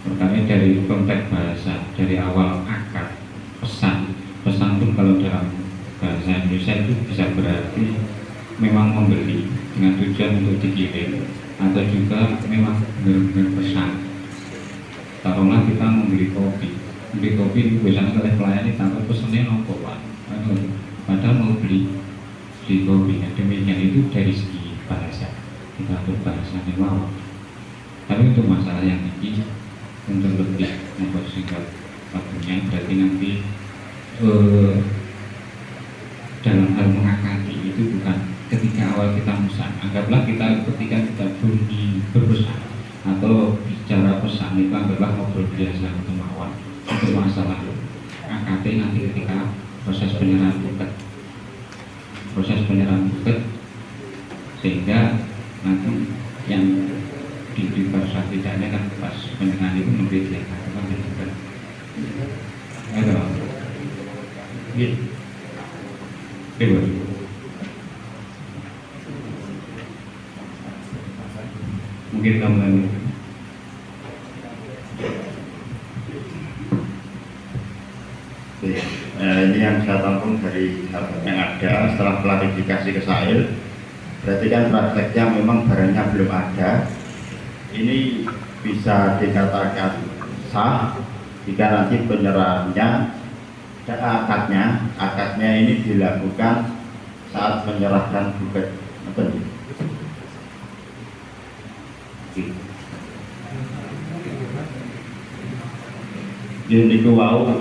Makanya dari konteks bahasa, dari awal akad, pesan pun kalau dalam bahasa Indonesia itu bisa berarti memang membeli dengan tujuan untuk dikirim, atau juga memang benar-benar pesan. Taruhlah kita membeli kopi itu biasanya oleh pelayan ini tanpa pesannya nopo Pak, padahal mau beli kopinya. Demikian itu dari segi bahasa, kita atur bahasanya mau. Tapi untuk masalah yang ini untuk lebih mempersingkat waktunya, berarti nanti dalam hal mengakadi itu bukan ketika awal kita pesan. Anggaplah ketika kita berpesan atau bicara pesan itu anggaplah ngobrol biasa atau mawar. Untuk masalah AKT nanti ketika proses penyerahan buket, sehingga nanti yang di pada tidaknya kan pas penyerahan itu memberi dia kan bukan. Gitu. Mungkin tambahan. Ini yang saya tampung dari yang ada setelah klarifikasi ke Sahil. Berarti kan prakteknya memang barangnya belum ada. Ini bisa dikatakan sah jika nanti penyerahannya akadnya ini dilakukan saat menyerahkan buket. Ini wow.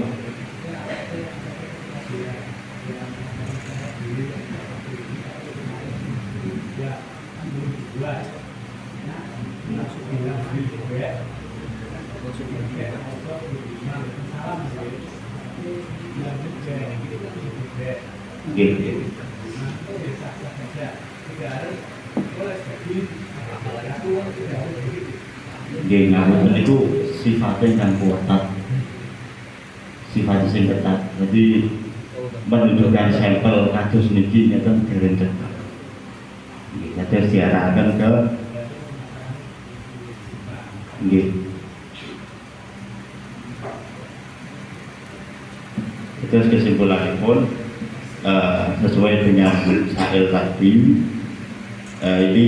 Namun itu sifatnya yang kuat, sifatnya yang ketat. Jadi menunjukkan sampel kasus niki itu direncet. Terus diarahkan ke terus kesimpulannya pun sesuai dengan Sahil tadi, ini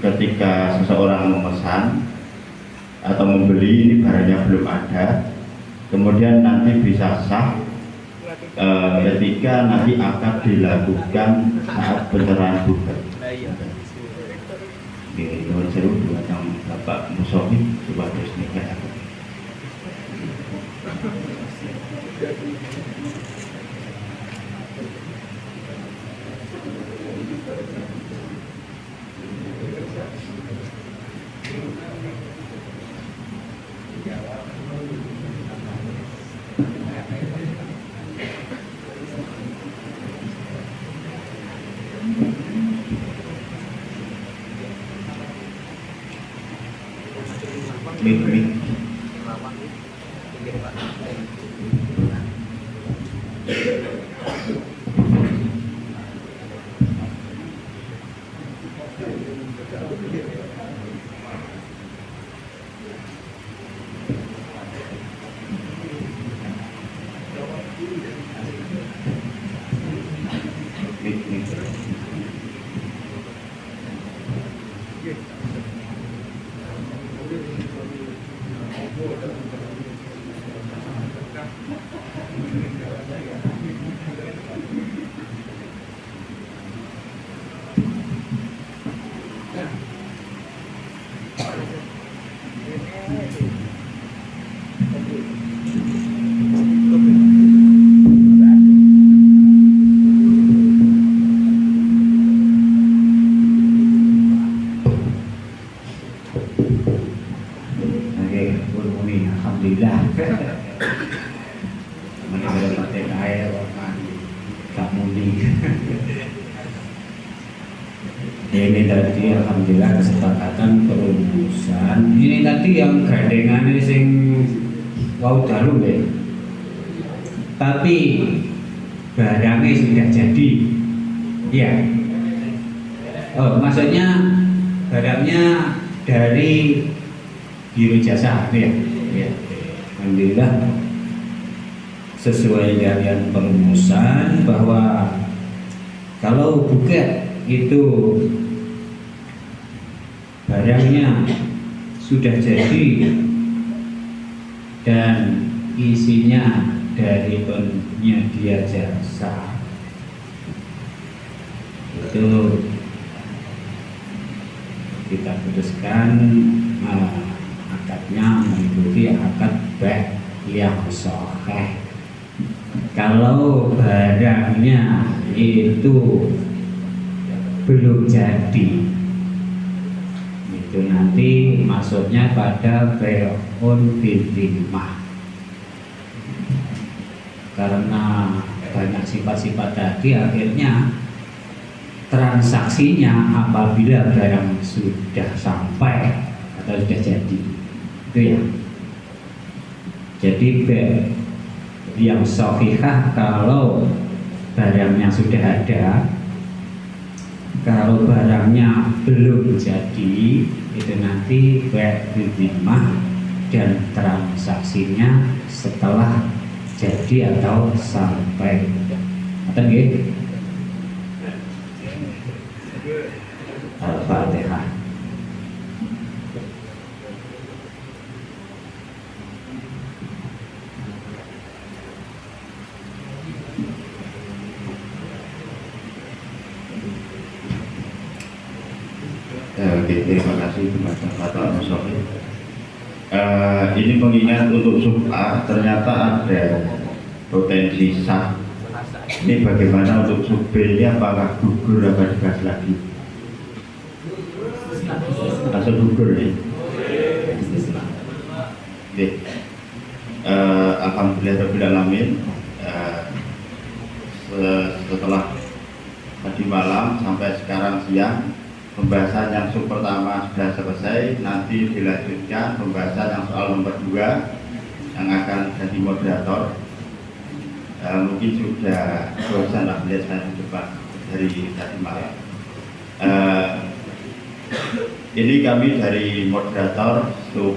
ketika seseorang memesan atau membeli, ini barangnya belum ada, kemudian nanti bisa sah ketika nanti akan dilakukan saat penyerahan buket. Ini seru buat yang Bapak Musofi sebagai sneaker. Ini tadi alhamdulillah kesepakatan perumusan. Ini tadi yang gandengannya sing wau dalu ya. Tapi barangnya sudah jadi. Ya. Oh, maksudnya barangnya dari Biro Jasa ya. Ya. Alhamdulillah sesuai dengan perumusan bahwa kalau buket itu barangnya sudah jadi dan isinya dari penyedia jasa itu kita putuskan akadnya mengikuti akad beh yang sahih. Kalau barangnya itu belum jadi, itu nanti masuknya pada be'un bil-dhimah. Karena banyak sifat-sifat tadi, akhirnya transaksinya apabila barang sudah sampai atau sudah jadi, itu ya. Jadi yang sahihah kalau barangnya sudah ada. Kalau barangnya belum jadi, itu nanti be'idhimah dan transaksinya setelah jadi atau sampai. Atau nggih? Al-Fatihah. Oke, terima kasih kepada Bapak Musofi. Ini mengingat untuk sub A ternyata ada potensi sah. Ini bagaimana untuk sub B nya, apakah gugur apa dibahas lagi? Langsung gugur ya. Oke. Alhamdulillahirrahmanirrahim. Setelah tadi malam sampai sekarang siang, pembahasan yang sub pertama sudah selesai. Nanti dilanjutkan pembahasan yang soal nomor 2 yang akan jadi moderator. Mungkin sudah bosan lah melihat saya di depan dari tadi malam. Ini kami dari moderator sub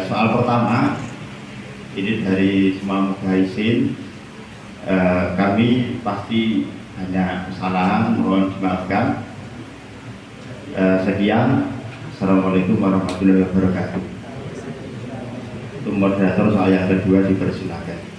soal pertama ini dari semua mubahaisin. Kami pasti hanya kesalahan, mohon dimaafkan. Sekian. Assalamualaikum warahmatullahi wabarakatuh. Untuk moderator soal yang kedua dipersilakan.